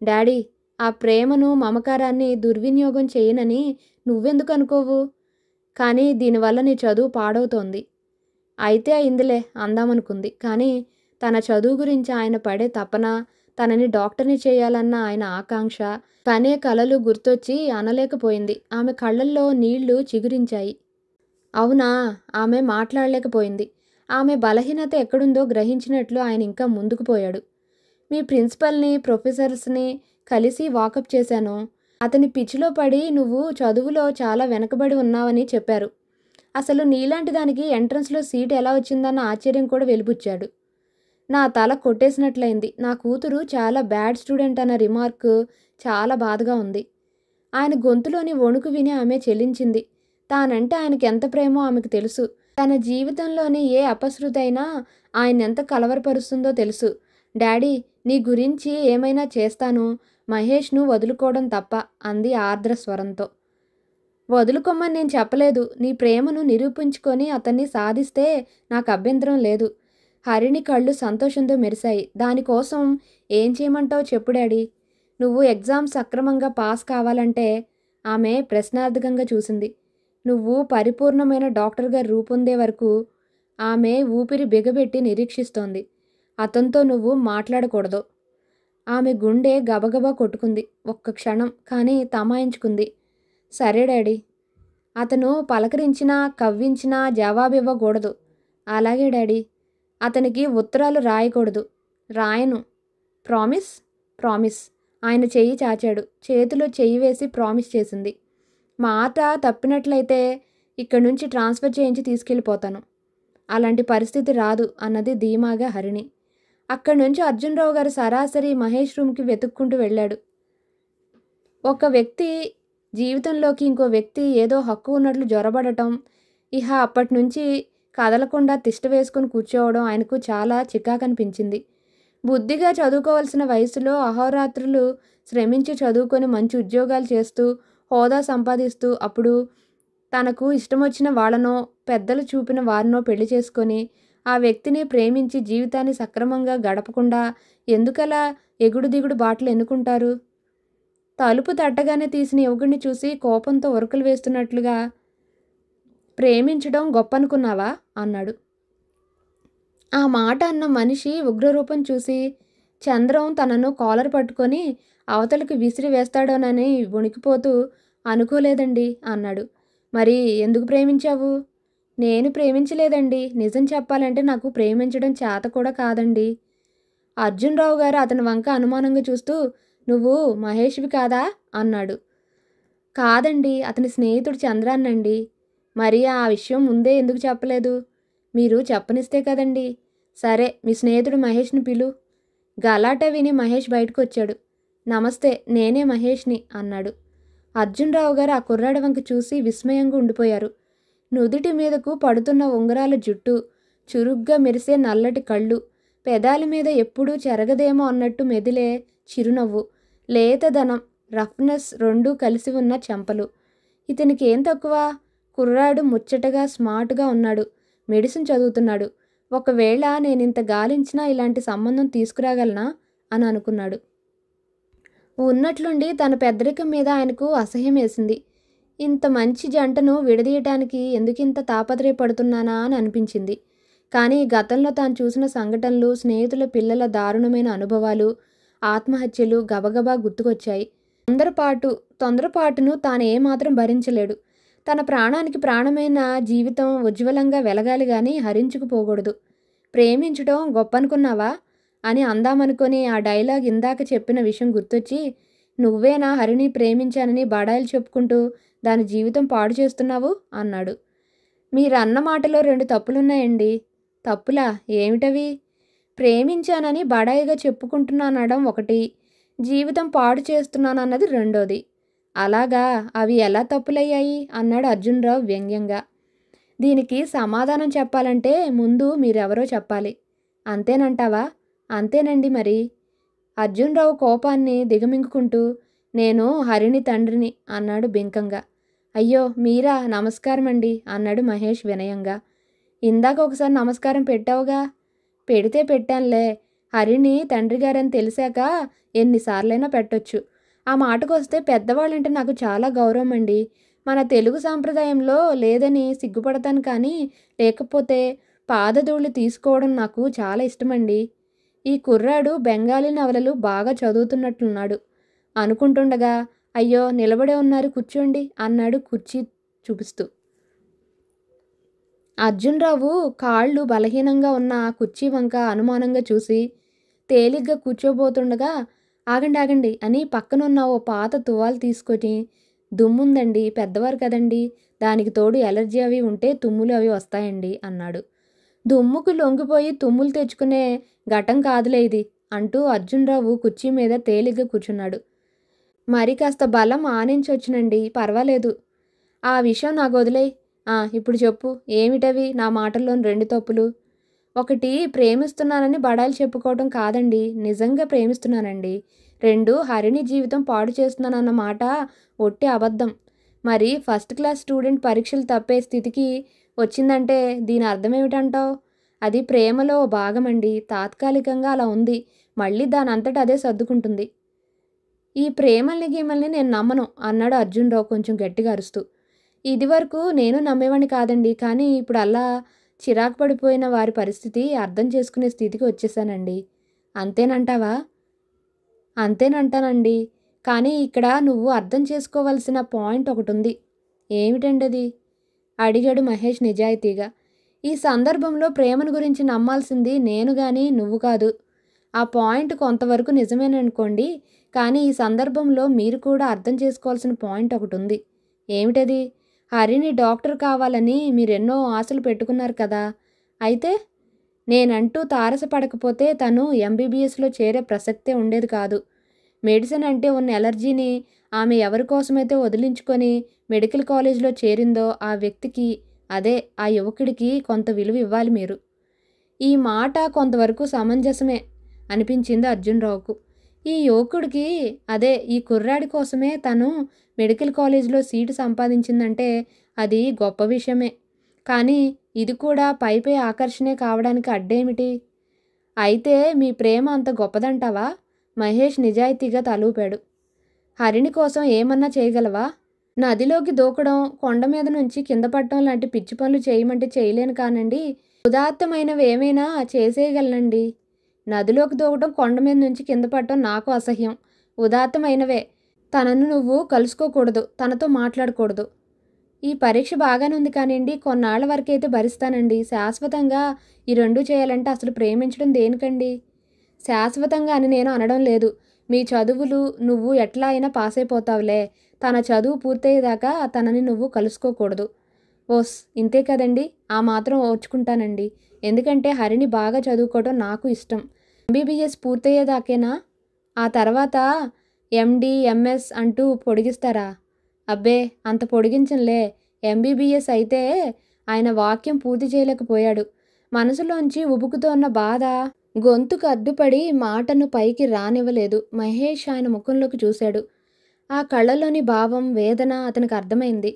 డాడీ, ఆ ప్రేమను మమకారాన్ని దుర్వినియోగం చేయనని నువ్వెందుకు అనుకోవు? కానీ దీనివల్ల నీ చదువు పాడవుతోంది. అయితే అయిందిలే అందామనుకుంది. కానీ తన చదువు గురించి ఆయన పడే తపన, తనని డాక్టర్ని చేయాలన్న ఆయన ఆకాంక్ష, కనే కలలు గుర్తొచ్చి అనలేకపోయింది. ఆమె కళ్ళల్లో నీళ్లు చిగురించాయి. అవునా? ఆమె మాట్లాడలేకపోయింది. ఆమె బలహీనత ఎక్కడుందో గ్రహించినట్లు ఆయన ఇంకా ముందుకు పోయాడు. మీ ప్రిన్సిపల్ని, ప్రొఫెసర్స్ని కలిసి వాకప్ చేశాను. అతని పిచ్చిలో పడి నువ్వు చదువులో చాలా వెనకబడి ఉన్నావని చెప్పారు. అసలు నీలాంటి దానికి ఎంట్రన్స్లో సీట్ ఎలా వచ్చిందన్న ఆశ్చర్యం కూడా వెలిబుచ్చాడు. నా తల కొట్టేసినట్లయింది. నా కూతురు చాలా బ్యాడ్ స్టూడెంట్ అన్న రిమార్క్ చాలా బాధగా ఉంది. ఆయన గొంతులోని వణుకు విని ఆమె చెల్లించింది. తానంటే ఆయనకి ఎంత ప్రేమో ఆమెకు తెలుసు. తన జీవితంలోని ఏ అపశృతి అయినా ఆయనెంత కలవరపరుస్తుందో తెలుసు. డాడీ, నీ గురించి ఏమైనా చేస్తాను, మహేష్ను వదులుకోవడం తప్ప అంది ఆర్ద్ర స్వరంతో. వదులుకోమని నేను చెప్పలేదు. నీ ప్రేమను నిరూపించుకొని అతన్ని సాధిస్తే నాకు అభ్యంతరం లేదు. హరిణి కళ్ళు సంతోషంతో మెరిశాయి. దానికోసం ఏం చేయమంటావు చెప్పు డాడీ. నువ్వు ఎగ్జామ్స్ సక్రమంగా పాస్ కావాలంటే ఆమె ప్రశ్నార్థకంగా చూసింది. నువ్వు పరిపూర్ణమైన డాక్టర్గా రూపొందే వరకు ఆమె ఊపిరి బిగబెట్టి నిరీక్షిస్తోంది. అతనితో నువ్వు మాట్లాడకూడదు. ఆమె గుండె గబగబా కొట్టుకుంది. ఒక్క క్షణం కానీ తమాయించుకుంది. సరే డాడీ. అతను పలకరించినా కవ్వించినా జవాబివ్వకూడదు. అలాగే డాడీ. అతనికి ఉత్తరాలు రాయకూడదు. రాయను. ప్రామిస్? ప్రామిస్. ఆయన చెయ్యి చాచాడు. చేతిలో చెయ్యి వేసి ప్రామిస్ చేసింది. మాట తప్పినట్లయితే ఇక్కడి నుంచి ట్రాన్స్ఫర్ చేయించి తీసుకెళ్ళిపోతాను. అలాంటి పరిస్థితి రాదు అన్నది ధీమాగా హరిణి. అక్కడి నుంచి అర్జునరావు గారు సరాసరి మహేష్ రూమ్కి వెతుక్కుంటూ వెళ్ళాడు. ఒక వ్యక్తి జీవితంలోకి ఇంకో వ్యక్తి ఏదో హక్కు ఉన్నట్లు జొరబడటం, ఇహ అప్పటి నుంచి కదలకుండా తిష్ట వేసుకుని కూర్చోవడం ఆయనకు చాలా చికాకనిపించింది. బుద్ధిగా చదువుకోవాల్సిన వయసులో అహోరాత్రులు శ్రమించి చదువుకొని మంచి ఉద్యోగాలు చేస్తూ హోదా సంపాదిస్తూ అప్పుడు తనకు ఇష్టమొచ్చిన వాళ్ళనో పెద్దలు చూపిన వారినో పెళ్లి చేసుకొని ఆ వ్యక్తిని ప్రేమించి జీవితాన్ని సక్రమంగా గడపకుండా ఎందుకలా ఎగుడు దిగుడు బాటలు ఎన్నుకుంటారు? తలుపు తట్టగానే తీసిన యువకుడిని చూసి కోపంతో ఉరకలు వేస్తున్నట్లుగా, ప్రేమించడం గొప్పనుకున్నావా అన్నాడు. ఆ మాట అన్న మనిషి ఉగ్రరూపం చూసి చంద్రం తనను కాలర్ పట్టుకొని అవతలకు విసిరి వేస్తాడోనని వణికిపోతూ అనుకోలేదండి అన్నాడు. మరి ఎందుకు ప్రేమించావు? నేను ప్రేమించలేదండి. నిజం చెప్పాలంటే నాకు ప్రేమించడం చేత కూడా కాదండి. అర్జునరావు గారు అతని వంక అనుమానంగా చూస్తూ, నువ్వు మహేష్వి కాదా అన్నాడు. కాదండి, అతని స్నేహితుడు చంద్రాన్నండి. మరి ఆ విషయం ముందే ఎందుకు చెప్పలేదు? మీరు చెప్పనిస్తే కదండి. సరే, మీ స్నేహితుడు మహేష్ని పిలు. గలాటా విని మహేష్ బయటకు వచ్చాడు. నమస్తే, నేనే మహేష్ని అన్నాడు. అర్జునరావు గారు ఆ కుర్రాడి వంక చూసి విస్మయంగా ఉండిపోయారు. నుదుటి మీదకు పడుతున్న ఉంగరాల జుట్టు, చురుగ్గా మెరిసే నల్లటి కళ్ళు, పెదాల మీద ఎప్పుడూ చెరగదేమో అన్నట్టు మెదిలే చిరునవ్వు, లేతదనం, రఫ్నెస్ రెండూ కలిసి ఉన్న చెంపలు. ఇతనికి ఏం తక్కువ? కుర్రాడు ముచ్చటగా స్మార్ట్గా ఉన్నాడు. మెడిసిన్ చదువుతున్నాడు. ఒకవేళ నేనింత గాలించినా ఇలాంటి సంబంధం తీసుకురాగలనా అని అనుకున్నాడు. ఉన్నట్లుండి తన పెద్దరికం మీద ఆయనకు అసహ్యం వేసింది. ఇంత మంచి జంటను విడదీయటానికి ఎందుకింత తాపత్రయపడుతున్నానా అని అనిపించింది. కానీ గతంలో తాను చూసిన సంఘటనలు, స్నేహితుల పిల్లల దారుణమైన అనుభవాలు, ఆత్మహత్యలు గబగబా గుర్తుకొచ్చాయి. తొందరపాటును తాను ఏమాత్రం భరించలేడు. తన ప్రాణానికి ప్రాణమైన జీవితం ఉజ్వలంగా వెలగాలి గాని హరించుకుపోకూడదు. ప్రేమించడం గొప్పనుకున్నావా అని అందామనుకొని ఆ డైలాగ్ ఇందాక చెప్పిన విషయం గుర్తొచ్చి, నువ్వేనా హరిని ప్రేమించానని బడాయిలు చెప్పుకుంటూ దాని జీవితం పాడు చేస్తున్నావు అన్నాడు. మీరన్న మాటలో 2 తప్పులున్నాయండి. తప్పులా? ఏమిటవి? ప్రేమించానని బడాయిగా చెప్పుకుంటున్నానడం ఒకటి, జీవితం పాడు చేస్తున్నానన్నది రెండోది. అలాగా, అవి ఎలా తప్పులయ్యాయి అన్నాడు అర్జునరావు వ్యంగ్యంగా. దీనికి సమాధానం చెప్పాలంటే ముందు మీరెవరో చెప్పాలి. అంతేనంటావా? అంతేనండి మరి. అర్జునరావు కోపాన్ని దిగమింగుకుంటూ, నేను హరిణి తండ్రిని అన్నాడు బింకంగా. అయ్యో మీరా, నమస్కారమండి అన్నాడు మహేష్ వినయంగా. ఇందాక ఒకసారి నమస్కారం పెట్టావుగా. పెడితే పెట్టానులే. హరిణి తండ్రిగారని తెలిసాక ఎన్నిసార్లైనా పెట్టొచ్చు. ఆ మాటకొస్తే పెద్దవాళ్ళంటే నాకు చాలా గౌరవం అండి. మన తెలుగు సాంప్రదాయంలో లేదని సిగ్గుపడతాను కానీ లేకపోతే పాదధూళి తీసుకోవడం నాకు చాలా ఇష్టమండి. ఈ కుర్రాడు బెంగాలీ నవలలు బాగా చదువుతున్నట్లున్నాడు అనుకుంటుండగా, అయ్యో నిలబడే ఉన్నారు కూర్చోండి అన్నాడు కుర్చీ చూపిస్తూ. అర్జున్‌రావు కాళ్ళు బలహీనంగా ఉన్న ఆ కుర్చీ వంక అనుమానంగా చూసి తేలిగ్గా కూర్చోబోతుండగా, ఆగండి ఆగండి అని పక్కనున్న ఓ పాత తువాలు తీసుకొని, దుమ్ముందండి పెద్దవారు కదండి, దానికి తోడు ఎలర్జీ అవి ఉంటే తుమ్ములు అవి వస్తాయండి అన్నాడు. దుమ్ముకు లొంగిపోయి తుమ్ములు తెచ్చుకునే ఘటం కాదులే ఇది అంటూ అర్జున్‌రావు కుర్చీ మీద తేలిగ్గా కూర్చున్నాడు. మరి కాస్త బలం ఆనించొచ్చునండి పర్వాలేదు. ఆ విషయం నాకొదిలేయ్. ఇప్పుడు చెప్పు ఏమిటవి నా మాటల్లోని 2 తప్పులు? ఒకటి ప్రేమిస్తున్నానని బడాయిలు చెప్పుకోవటం కాదండి. నిజంగా ప్రేమిస్తున్నానండి. 2 హరిణి జీవితం పాడు చేస్తున్నానన్న మాట ఒట్టి అబద్ధం. మరి ఫస్ట్ క్లాస్ స్టూడెంట్ పరీక్షలు తప్పే స్థితికి వచ్చిందంటే దీని అర్థమేమిటంటావు? అది ప్రేమలో ఓ భాగమండి. తాత్కాలికంగా అలా ఉంది. మళ్ళీ దానంతట అదే సర్దుకుంటుంది. ఈ ప్రేమల్ని గీమల్ని నేను నమ్మను అన్నాడు అర్జున్‌రావు కొంచెం గట్టిగా అరుస్తూ. ఇదివరకు నేను నమ్మేవాడిని కాదండి. కానీ ఇప్పుడు అలా చిరాకు పడిపోయిన వారి పరిస్థితి అర్థం చేసుకునే స్థితికి వచ్చేసానండి. అంతేనంటావా? అంతేనంటానండి. కానీ ఇక్కడ నువ్వు అర్థం చేసుకోవలసిన పాయింట్ ఒకటుంది. ఏమిటండది? అడిగాడు మహేష్ నిజాయితీగా. ఈ సందర్భంలో ప్రేమను గురించి నమ్మాల్సింది నేను గాని నువ్వు కాదు. ఆ పాయింట్ కొంతవరకు నిజమేననుకోండి. కానీ ఈ సందర్భంలో మీరు కూడా అర్థం చేసుకోవాల్సిన పాయింట్ ఒకటుంది. ఏమిటది? హరిని డాక్టర్ కావాలని మీరెన్నో ఆశలు పెట్టుకున్నారు కదా! అయితే నేనంటూ తారసపడకపోతే తను ఎంబీబీఎస్‌లో చేరే ప్రసక్తే ఉండేది కాదు. మెడిసిన్ అంటే ఉన్న ఎలర్జీని ఆమె ఎవరి కోసమైతే వదిలించుకొని మెడికల్ కాలేజ్‌లో చేరిందో ఆ వ్యక్తికి, అదే ఆ యువకుడికి కొంత విలువ ఇవ్వాలి మీరు. ఈ మాట కొంతవరకు సమంజసమే అనిపించింది అర్జున్‌రావుకు. ఈ యువకుడికి, అదే ఈ కుర్రాడి కోసమే తను మెడికల్ కాలేజ్‌లో సీటు సంపాదించిందంటే అది గొప్ప విషయమే. కానీ ఇది కూడా పైపై ఆకర్షణే కావడానికి అడ్డేమిటి? అయితే మీ ప్రేమ అంత గొప్పదంటావా? మహేష్ నిజాయితీగా తలూపాడు. హరిణి కోసం ఏమన్నా చేయగలవా? నదిలోకి దూకడం, కొండ మీద నుంచి కింద పడటం లాంటి పిచ్చి పనులు చేయమంటే చేయలేను కానండి. ఉదాత్తమైనవి ఏమైనా చేసేయగలనండి. నదిలోకి దూకటం, కొండ మీద నుంచి కింద పడటం నాకు అసహ్యం. ఉదాత్తమైనవే. తనను నువ్వు కలుసుకోకూడదు. తనతో మాట్లాడకూడదు. ఈ పరీక్ష బాగానే ఉంది కానివ్వండి, కొన్నాళ్ల వరకైతే భరిస్తానండి. శాశ్వతంగా ఈ 2 చేయాలంటే అసలు ప్రేమించడం దేనికండి? శాశ్వతంగా అని నేను అనడం లేదు. మీ చదువులు నువ్వు ఎట్లా అయినా పాస్ అయిపోతావులే. తన చదువు పూర్తయ్యేదాకా తనని నువ్వు కలుసుకోకూడదు. ఓస్ ఇంతే కదండి. ఆ మాత్రం ఓర్చుకుంటానండి. ఎందుకంటే హరిని బాగా చదువుకోవడం నాకు ఇష్టం. ఎంబీబీఎస్ పూర్తయ్యేదాకేనా? ఆ తర్వాత ఎండీ, ఎంఎస్ అంటూ పొడిగిస్తారా? అబ్బే అంత పొడిగించనులే. ఎంబీబీఎస్ అయితే ఆయన వాక్యం పూర్తి చేయలేకపోయాడు. మనసులోంచి ఉబుకుతోన్న బాధ గొంతుకు అడ్డుపడి మాటను పైకి రానివ్వలేదు. మహేష్ ఆయన ముఖంలోకి చూశాడు. ఆ కళ్ళలోని భావం, వేదన అతనికి అర్థమైంది.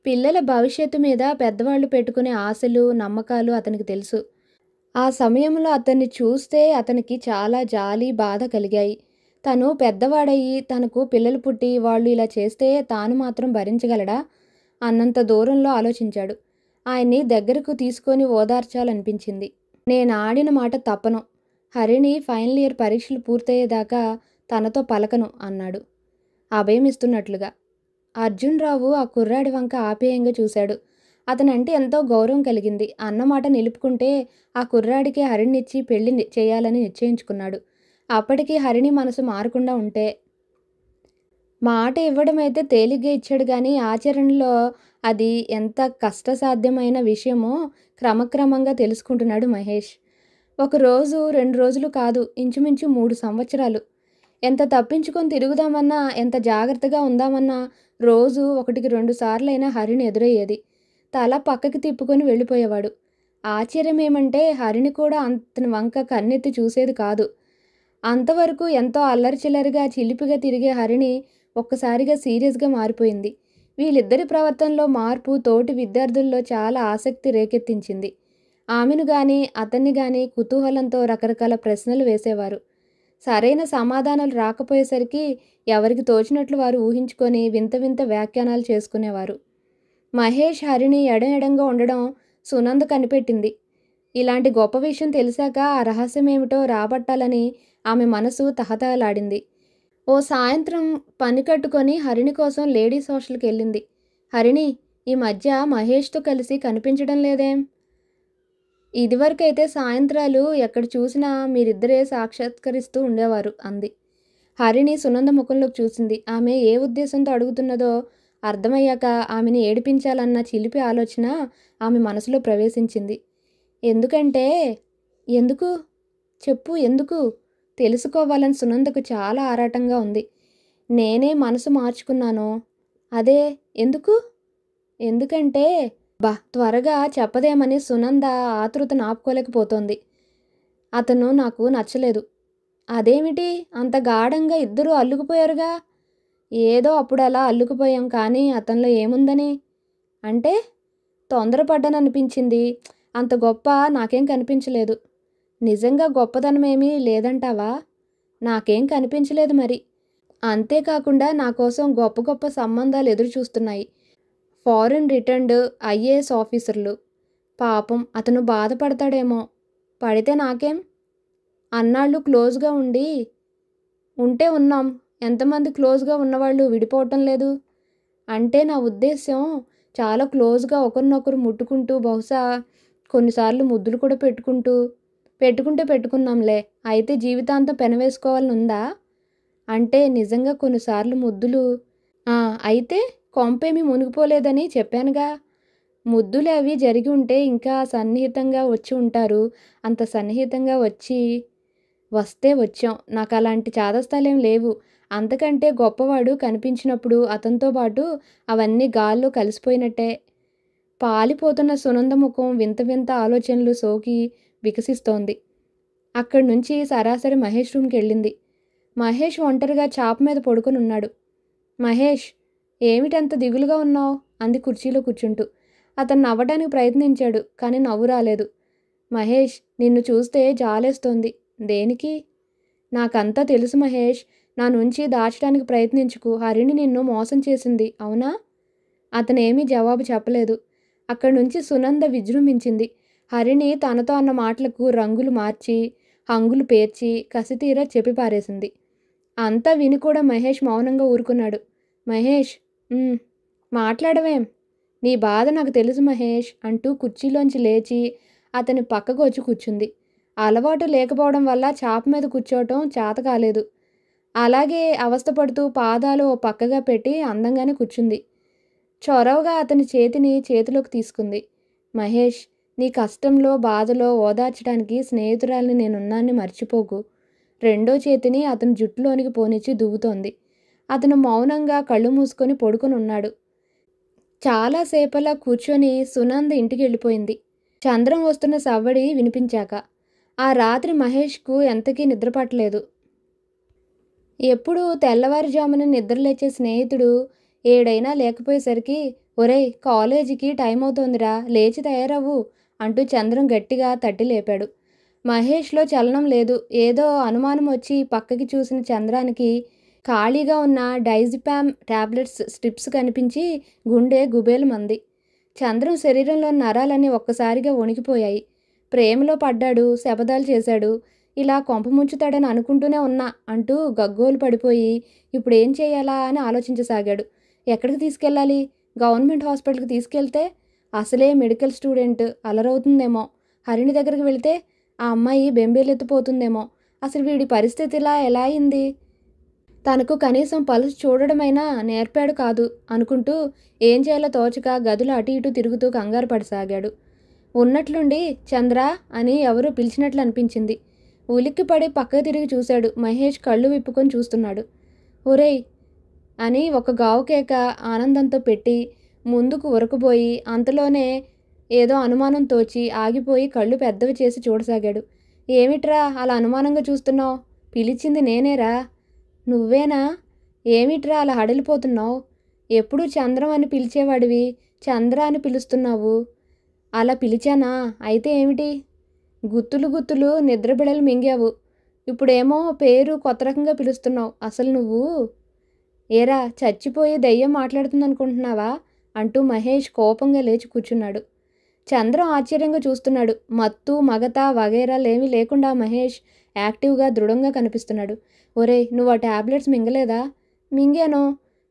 పిల్లల భవిష్యత్తు మీద పెద్దవాళ్లు పెట్టుకునే ఆశలు, నమ్మకాలు అతనికి తెలుసు. ఆ సమయంలో అతన్ని చూస్తే అతనికి చాలా జాలి, బాధ కలిగాయి. తను పెద్దవాడయ్యి తనకు పిల్లలు పుట్టి వాళ్ళు ఇలా చేస్తే తాను మాత్రం భరించగలడా అన్నంత దూరంలో ఆలోచించాడు. ఆయన్ని దగ్గరకు తీసుకొని ఓదార్చాలనిపించింది. నేనాడిన మాట తప్పను. హరిణి ఫైనల్ ఇయర్ పరీక్షలు పూర్తయ్యేదాకా తనతో పలకను అన్నాడు అభయమిస్తున్నట్లుగా. అర్జున్‌రావు ఆ కుర్రాడి వంక ఆప్యాయంగా చూశాడు. అతనంటే ఎంతో గౌరవం కలిగింది. అన్నమాట నిలుపుకుంటే ఆ కుర్రాడికి హరిణిచ్చి పెళ్లి చేయాలని నిశ్చయించుకున్నాడు. అప్పటికి హరిణి మనసు మారకుండా ఉంటే. మాట ఇవ్వడమైతే తేలిగ్గా ఇచ్చాడు గాని ఆచరణలో అది ఎంత కష్టసాధ్యమైన విషయమో క్రమక్రమంగా తెలుసుకుంటున్నాడు మహేష్. ఒకరోజు, 2 రోజులు కాదు, ఇంచుమించు 3 సంవత్సరాలు. ఎంత తప్పించుకొని తిరుగుదామన్నా, ఎంత జాగ్రత్తగా ఉందామన్నా రోజు 1కి 2 సార్లైనా హరిణి ఎదురయ్యేది. తల పక్కకి తిప్పుకొని వెళ్ళిపోయేవాడు. ఆశ్చర్యమేమంటే హరిణి కూడా అతని వంక కన్నెత్తి చూసేది కాదు. అంతవరకు ఎంతో అల్లరిచిల్లరిగా, చిలిపిగా తిరిగే హరిణి ఒక్కసారిగా సీరియస్గా మారిపోయింది. వీళ్ళిద్దరి ప్రవర్తనలో మార్పు తోటి విద్యార్థుల్లో చాలా ఆసక్తి రేకెత్తించింది. ఆమెను గాని, అతన్ని గాని కుతూహలంతో రకరకాల ప్రశ్నలు వేసేవారు. సరైన సమాధానాలు రాకపోయేసరికి ఎవరికి తోచినట్లు వారు ఊహించుకొని వింత వింత వ్యాఖ్యానాలు చేసుకునేవారు. మహేష్, హరిణి ఎడంగా ఉండడం సునంద కనిపెట్టింది. ఇలాంటి గొప్ప విషయం తెలిసాక ఆ రహస్యమేమిటో రాబట్టాలని ఆమె మనసు తహతహలాడింది. ఓ సాయంత్రం పని కట్టుకొని హరిణి కోసం లేడీస్ హాస్టల్కి వెళ్ళింది. హరిణి, ఈ మధ్య మహేష్తో కలిసి కనిపించడం లేదేం? ఇదివరకైతే సాయంత్రాలు ఎక్కడ చూసినా మీరిద్దరే సాక్షాత్కరిస్తూ ఉండేవారు అంది. హరిణి సునంద ముఖంలోకి చూసింది. ఆమె ఏ ఉద్దేశంతో అడుగుతున్నదో అర్థమయ్యాక ఆమెని ఏడిపించాలన్న చిలిపి ఆలోచన ఆమె మనసులో ప్రవేశించింది. ఎందుకంటే ఎందుకు చెప్పు, ఎందుకు తెలుసుకోవాలని సునందకు చాలా ఆరాటంగా ఉంది. నేనే మనసు మార్చుకున్నాను. అదే ఎందుకు? ఎందుకంటే త్వరగా చెప్పదేమని సునంద ఆతృతను ఆపుకోలేకపోతోంది. అతను నాకు నచ్చలేదు. అదేమిటి అంత గాఢంగా ఇద్దరూ అల్లుకుపోయారుగా? ఏదో అప్పుడు అలా అల్లుకుపోయాం, కానీ అతనిలో ఏముందని? అంటే తొందరపడ్డాననిపించింది. అంత గొప్ప నాకేం కనిపించలేదు. నిజంగా గొప్పదనమేమీ లేదంటావా? నాకేం కనిపించలేదు మరి. అంతేకాకుండా నా కోసం గొప్ప గొప్ప సంబంధాలు ఎదురు చూస్తున్నాయి. ఫారిన్ రిటర్న్డ్ ఐఏఎస్ ఆఫీసర్లు. పాపం అతను బాధపడతాడేమో. పడితే నాకేం? అన్నాళ్ళు క్లోజ్గా ఉంటే ఉన్నాం. ఎంతమంది క్లోజ్గా ఉన్నవాళ్ళు విడిపోవటం లేదు? అంటే నా ఉద్దేశం చాలా క్లోజ్గా ఒకరినొకరు ముట్టుకుంటూ, బహుశా కొన్నిసార్లు ముద్దులు కూడా పెట్టుకున్నాంలే. అయితే జీవితాంతం పెనవేసుకోవాలని ఉందా? అంటే నిజంగా కొన్నిసార్లు ముద్దులు. అయితే కొంపేమీ మునిగిపోలేదని చెప్పానుగా. ముద్దులు అవి జరిగి ఉంటే ఇంకా సన్నిహితంగా వచ్చి ఉంటారు. అంత సన్నిహితంగా వస్తే వచ్చాం. నాకు అలాంటి చాదస్తాలేం లేవు. అంతకంటే గొప్పవాడు కనిపించినప్పుడు అతనితో పాటు అవన్నీ గాల్లో కలిసిపోయినట్టే. పాలిపోతున్న సునంద ముఖం వింత వింత ఆలోచనలు సోకి వికసిస్తోంది. అక్కడి నుంచి సరాసరి మహేష్ రూమ్కి వెళ్ళింది. మహేష్ ఒంటరిగా చాప మీద పడుకొని ఉన్నాడు. మహేష్, ఏమిటంత దిగులుగా ఉన్నావు? అంది కుర్చీలో కూర్చుంటూ. అతను నవ్వడానికి ప్రయత్నించాడు, కానీ నవ్వు రాలేదు. మహేష్, నిన్ను చూస్తే జాలేస్తోంది. దేనికి? నాకంతా తెలుసు మహేష్. నా నుంచి దాచడానికి ప్రయత్నించుకు. హరిణి నిన్ను మోసం చేసింది, అవునా? అతనేమీ జవాబు చెప్పలేదు. అక్కడి నుంచి సునంద విజృంభించింది. హరిణి తనతో అన్న మాటలకు రంగులు మార్చి, హంగులు పేర్చి, కసితీరా చెప్పి పారేసింది. అంతా విని కూడా మహేష్ మౌనంగా ఊరుకున్నాడు. మహేష్, మాట్లాడవేం? నీ బాధ నాకు తెలుసు మహేష్ అంటూ కుర్చీలోంచి లేచి అతని పక్కకు వచ్చి కూర్చుంది. అలవాటు లేకపోవడం వల్ల చాప మీద కూర్చోవటం చేత కాలేదు. అలాగే అవస్థపడుతూ పాదాలు ఓ పక్కగా పెట్టి అందంగానే కూర్చుంది. చొరవగా అతని చేతిని చేతిలోకి తీసుకుంది. మహేష్, నీ కష్టంలో, బాధలో ఓదార్చడానికి స్నేహితురాలిని నేనున్నాన్ని మర్చిపోకు. రెండో చేతిని అతని జుట్టులోనికి పోనిచ్చి దువ్వుతోంది. అతను మౌనంగా కళ్ళు మూసుకొని పడుకొని ఉన్నాడు. చాలాసేపలా కూర్చొని సునంద ఇంటికి వెళ్ళిపోయింది. చంద్రం వస్తున్న సవ్వడి వినిపించాక. ఆ రాత్రి మహేష్కు ఎంతకీ నిద్రపట్టలేదు. ఎప్పుడూ తెల్లవారుజామున నిద్రలేచే స్నేహితుడు 7 లేకపోయేసరికి, ఒరేయ్, కాలేజీకి టైం అవుతోందిరా, లేచి తయారవ్వు అంటూ చంద్రం గట్టిగా తట్టి లేపాడు. మహేష్లో చలనం లేదు. ఏదో అనుమానం వచ్చి పక్కకి చూసిన చంద్రానికి ఖాళీగా ఉన్న డైజిపామ్ టాబ్లెట్స్ స్ట్రిప్స్ కనిపించి గుండె గుబేలుమంది. చంద్రం శరీరంలో నరాలన్నీ ఒక్కసారిగా వణికిపోయాయి. ప్రేమలో పడ్డాడు, శపథాలు చేశాడు, ఇలా కొంప ముంచుతాడని అనుకుంటూనే ఉన్నా అంటూ గగ్గోలు పడిపోయి ఇప్పుడు ఏం చేయాలా అని ఆలోచించసాగాడు. ఎక్కడికి తీసుకెళ్ళాలి? గవర్నమెంట్ హాస్పిటల్కి తీసుకెళ్తే అసలే మెడికల్ స్టూడెంట్, అలరవుతుందేమో. హరిణి దగ్గరికి వెళితే ఆ అమ్మాయి బెంబేలెత్తిపోతుందేమో. అసలు వీడి పరిస్థితి ఎలా అయింది? తనకు కనీసం పల్స్ చూడడమైనా నేర్పాడు కాదు అనుకుంటూ ఏం చేయాలో తోచక గదులు అటు ఇటు తిరుగుతూ కంగారు పడసాగాడు. ఉన్నట్లుండి చంద్రా అని ఎవరూ పిలిచినట్లు అనిపించింది. ఉలిక్కిపడి పక్కకు తిరిగి చూశాడు. మహేష్ కళ్ళు విప్పుకొని చూస్తున్నాడు. ఒరేయ్ అని ఒక గావుకేక ఆనందంతో పెట్టి ముందుకు ఉరకబోయి అంతలోనే ఏదో అనుమానం తోచి ఆగిపోయి కళ్ళు పెద్దవి చేసి చూడసాగాడు. ఏమిట్రా అలా అనుమానంగా చూస్తున్నావు? పిలిచింది నేనేరా. నువ్వేనా? ఏమిట్రా అలా హడలిపోతున్నావు? ఎప్పుడూ చంద్రం అని పిలిచేవాడివి, చంద్ర అని పిలుస్తున్నావు. అలా పిలిచానా? అయితే ఏమిటి? గుత్తులు నిద్రబిడలు మింగావు. ఇప్పుడేమో పేరు కొత్త రకంగా పిలుస్తున్నావు. అసలు నువ్వు ఏరా చచ్చిపోయి దెయ్యం మాట్లాడుతుందనుకుంటున్నావా? అంటూ మహేష్ కోపంగా లేచి కూర్చున్నాడు. చంద్రం ఆశ్చర్యంగా చూస్తున్నాడు. మత్తు మగత వగైరాలేమీ లేకుండా మహేష్ యాక్టివ్గా దృఢంగా కనిపిస్తున్నాడు. ఒరేయ్, నువ్వు ఆ టాబ్లెట్స్ మింగలేదా? మింగాను.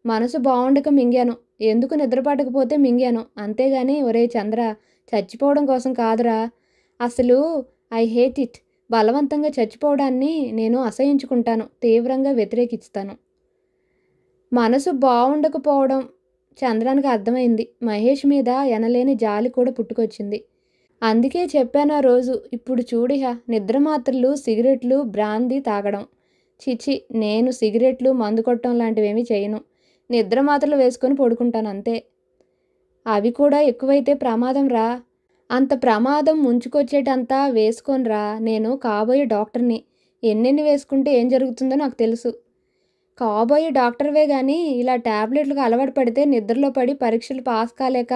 మనసు బాగుండక మింగాను. ఎందుకు నిద్రపట్టకపోతే మింగాను. అంతేగాని ఒరేయ్ చంద్ర, చచ్చిపోవడం కోసం కాదురా. అసలు ఐ హేట్ ఇట్. బలవంతంగా చచ్చిపోవడాన్ని నేను అసహించుకుంటాను, తీవ్రంగా వ్యతిరేకిస్తాను. మనసు బాగుండకపోవడం చంద్రానికి అర్థమైంది. మహేష్ మీద ఎనలేని జాలి కూడా పుట్టుకొచ్చింది. అందుకే చెప్పాను ఆ రోజు. ఇప్పుడు చూడిహ, నిద్ర మాత్రలు, సిగరెట్లు, బ్రాందీ తాగడం. చిచి, నేను సిగరెట్లు, మందు కొట్టడం లాంటివేమీ చేయను. నిద్ర మాత్రలు వేసుకొని పడుకుంటాను అంతే. అవి కూడా ఎక్కువైతే ప్రమాదం రా. అంత ప్రమాదం ముంచుకొచ్చేటంతా వేసుకోనరా. నేను కాబోయే డాక్టర్ని. ఎన్నెన్ని వేసుకుంటే ఏం జరుగుతుందో నాకు తెలుసు. కాబోయే డాక్టర్వే కానీ ఇలా టాబ్లెట్లకు అలవాటు పడితే నిద్రలో పడి పరీక్షలు పాస్ కాలేక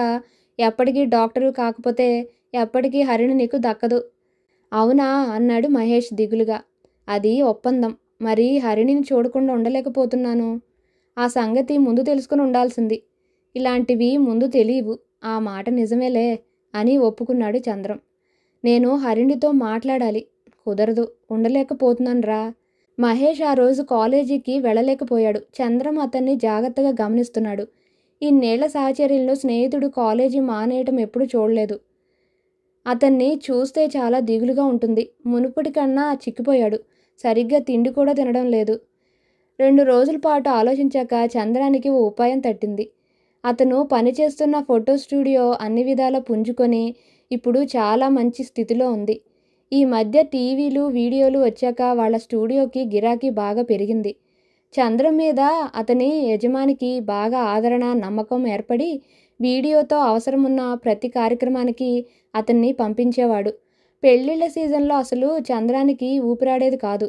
ఎప్పటికీ డాక్టరు కాకపోతే ఎప్పటికీ హరిణి నీకు దక్కదు. అవునా అన్నాడు మహేష్ దిగులుగా. అది ఒప్పందం. మరి హరిణిని చూడకుండా ఉండలేకపోతున్నాను. ఆ సంగతి ముందు తెలుసుకుని ఉండాల్సింది. ఇలాంటివి ముందు తెలియవు. ఆ మాట నిజమేలే అని ఒప్పుకున్నాడు చంద్రం. నేను హరిణితో మాట్లాడాలి. కుదరదు, ఉండలేకపోతున్నాను రా. మహేష్ ఆ రోజు కాలేజీకి వెళ్ళలేకపోయాడు. చంద్రం అతన్ని జాగ్రత్తగా గమనిస్తున్నాడు. ఇన్నేళ్ల సహచర్యంలో స్నేహితుడు కాలేజీ మానేయటం ఎప్పుడూ చూడలేదు. అతన్ని చూస్తే చాలా దిగులుగా ఉంటుంది. మునుపటి కన్నా చిక్కిపోయాడు. సరిగ్గా తిండి కూడా తినడం లేదు. 2 రోజుల పాటు ఆలోచించాక చంద్రానికి ఓ ఉపాయం తట్టింది. అతను పనిచేస్తున్న ఫోటో స్టూడియో అన్ని విధాలా పుంజుకొని ఇప్పుడు చాలా మంచి స్థితిలో ఉంది. ఈ మధ్య టీవీలు, వీడియోలు వచ్చాక వాళ్ళ స్టూడియోకి గిరాకీ బాగా పెరిగింది. చంద్రం మీద అతని యజమానికి బాగా ఆదరణ, నమ్మకం ఏర్పడి వీడియోతో అవసరమున్న ప్రతి కార్యక్రమానికి అతన్ని పంపించేవాడు. పెళ్ళిళ్ళ సీజన్లో అసలు చంద్రానికి ఊపిరాడేది కాదు.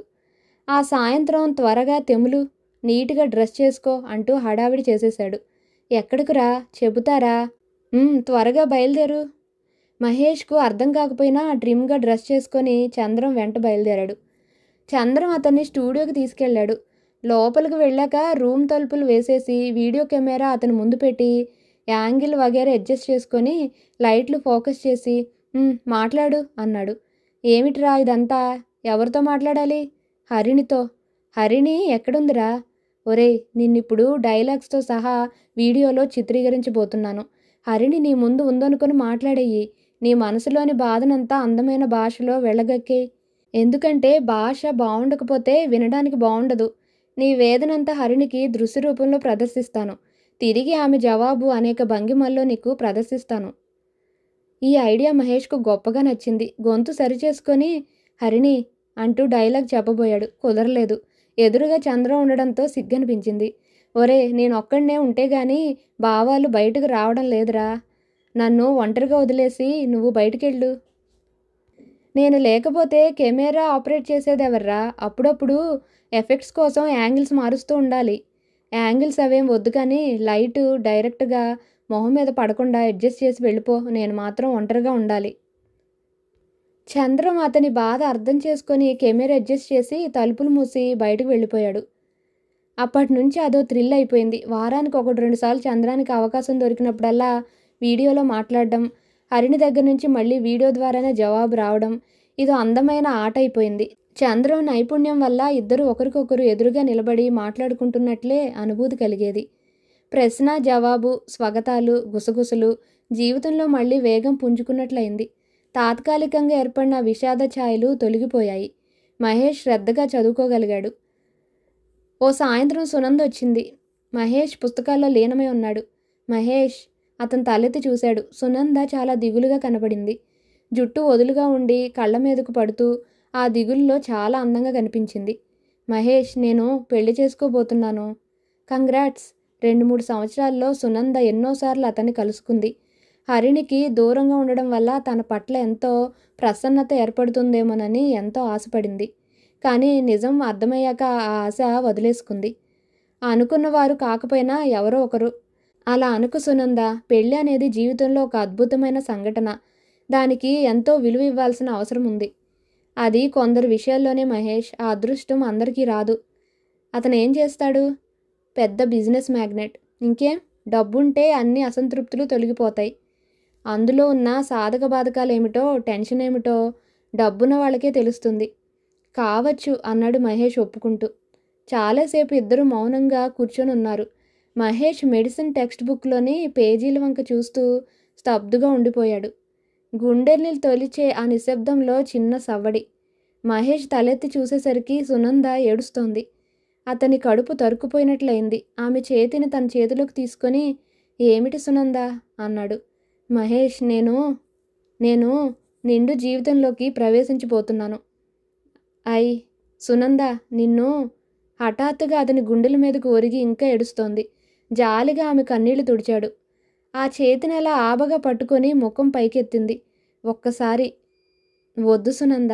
ఆ సాయంత్రం త్వరగా తెములు, నీట్గా డ్రెస్ చేసుకో అంటూ హడావిడి చేసేశాడు. ఎక్కడికురా, చెబుతారా? త్వరగా బయలుదేరు. మహేష్కు అర్థం కాకపోయినా ట్రిమ్గా డ్రెస్ చేసుకొని చంద్రం వెంట బయలుదేరాడు. చంద్రం అతన్ని స్టూడియోకి తీసుకెళ్లాడు. లోపలికి వెళ్ళాక రూమ్ తలుపులు వేసేసి వీడియో కెమెరా అతని ముందు పెట్టి యాంగిల్ వగేరా అడ్జస్ట్ చేసుకొని లైట్లు ఫోకస్ చేసి మాట్లాడు అన్నాడు. ఏమిట్రా ఇదంతా? ఎవరితో మాట్లాడాలి? హరిణితో. హరిణి ఎక్కడుందిరా? ఒరేయ్, నిన్నిప్పుడు డైలాగ్స్తో సహా వీడియోలో చిత్రీకరించబోతున్నాను. హరిణి నీ ముందు ఉందనుకొని మాట్లాడేయి. నీ మనసులోని బాధనంతా అందమైన భాషలో వెళ్ళగక్కే. ఎందుకంటే భాష బాగుండకపోతే వినడానికి బాగుండదు. నీ వేదనంతా హరిణికి దృశ్య రూపంలో ప్రదర్శిస్తాను. తిరిగి ఆమె జవాబు అనేక భంగిమల్లో నీకు ప్రదర్శిస్తాను. ఈ ఐడియా మహేష్కు గొప్పగా నచ్చింది. గొంతు సరిచేసుకొని హరిణి అంటూ డైలాగ్ చెప్పబోయాడు. కుదరలేదు. ఎదురుగా చంద్రం ఉండడంతో సిగ్గనిపించింది. ఒరే, నేనొక్కడనే ఉంటే గాని భావాలు బయటకు రావడం లేదురా. నన్ను ఒంటరిగా వదిలేసి నువ్వు బయటికెళ్ళు. నేను లేకపోతే కెమెరా ఆపరేట్ చేసేదెవర్రా? అప్పుడప్పుడు ఎఫెక్ట్స్ కోసం యాంగిల్స్ మారుస్తూ ఉండాలి. యాంగిల్స్ అవేం వద్దు కానీ లైటు డైరెక్ట్గా మొహం మీద పడకుండా అడ్జస్ట్ చేసి వెళ్ళిపో. నేను మాత్రం ఒంటరిగా ఉండాలి. చంద్రం అతని బాధ అర్థం చేసుకొని కెమెరా అడ్జస్ట్ చేసి తలుపులు మూసి బయటకు వెళ్ళిపోయాడు. అప్పటి నుంచి అదో థ్రిల్ అయిపోయింది. వారానికి 1-2 సార్లు చంద్రానికి అవకాశం దొరికినప్పుడల్లా వీడియోలో మాట్లాడడం, హరిణి దగ్గర నుంచి మళ్ళీ వీడియో ద్వారానే జవాబు రావడం, ఇదో అందమైన ఆట అయిపోయింది. చంద్రం నైపుణ్యం వల్ల ఇద్దరు ఒకరికొకరు ఎదురుగా నిలబడి మాట్లాడుకుంటున్నట్లే అనుభూతి కలిగేది. ప్రశ్న, జవాబు, స్వాగతాలు, గుసగుసలు, జీవితంలో మళ్ళీ వేగం పుంజుకున్నట్లయింది. తాత్కాలికంగా ఏర్పడిన విషాద ఛాయలు తొలగిపోయాయి. మహేష్ శ్రద్ధగా చదువుకోగలిగాడు. ఓ సాయంత్రం సునంద వచ్చింది. మహేష్ పుస్తకాల్లో లీనమై ఉన్నాడు. మహేష్ అతను తలెత్తి చూశాడు. సునంద చాలా దిగులుగా కనపడింది. జుట్టు వదులుగా ఉండి కళ్ళ మీదకు పడుతూ ఆ దిగుల్లో చాలా అందంగా కనిపించింది. మహేష్, నేను పెళ్లి చేసుకోబోతున్నాను. కంగ్రాట్స్. 2-3 సంవత్సరాల్లో సునంద ఎన్నోసార్లు అతన్ని కలుసుకుంది. హరిణికి దూరంగా ఉండడం వల్ల తన పట్ల ఎంతో ప్రసన్నత ఏర్పడుతుందేమోనని ఎంతో ఆశపడింది. కానీ నిజం అర్థమయ్యాక ఆ ఆశ వదిలేసుకుంది. అనుకున్నవారు కాకపోయినా ఎవరో ఒకరు. అలా అనుకు సునంద. పెళ్ళి అనేది జీవితంలో ఒక అద్భుతమైన సంఘటన. దానికి ఎంతో విలువ ఇవ్వాల్సిన అవసరం ఉంది. అది కొందరు విషయాల్లోనే మహేష్. ఆ అదృష్టం అందరికీ రాదు. అతను ఏం చేస్తాడు? పెద్ద బిజినెస్ మ్యాగ్నెట్. ఇంకేం? డబ్బుంటే అన్ని అసంతృప్తులు తొలగిపోతాయి. అందులో ఉన్న సాధక బాధకాలేమిటో, టెన్షన్ ఏమిటో డబ్బున్న వాళ్ళకే తెలుస్తుంది. కావచ్చు అన్నాడు మహేష్ ఒప్పుకుంటూ. చాలాసేపు ఇద్దరు మౌనంగా కూర్చొని ఉన్నారు. మహేష్ మెడిసిన్ టెక్స్ట్ బుక్లోని పేజీల వంక చూస్తూ స్తబ్దుగా ఉండిపోయాడు. గుండెల్ని తొలిచే ఆ నిశ్శబ్దంలో చిన్న సవ్వడి. మహేష్ తలెత్తి చూసేసరికి సునంద ఏడుస్తోంది. అతని కడుపు తరుక్కుపోయినట్లయింది. ఆమె చేతిని తన చేతిలోకి తీసుకొని, ఏమిటి సునంద అన్నాడు. మహేష్, నేను నిండు జీవితంలోకి ప్రవేశించబోతున్నాను. సునంద నిన్ను హఠాత్తుగా అతని గుండెల మీదకు ఒరిగి ఇంకా ఏడుస్తోంది. జాలిగా ఆమె కన్నీళ్లు తుడిచాడు. ఆ చేతిని అలా ఆబగా పట్టుకొని ముఖం పైకెత్తింది. ఒక్కసారి, వద్దు సునంద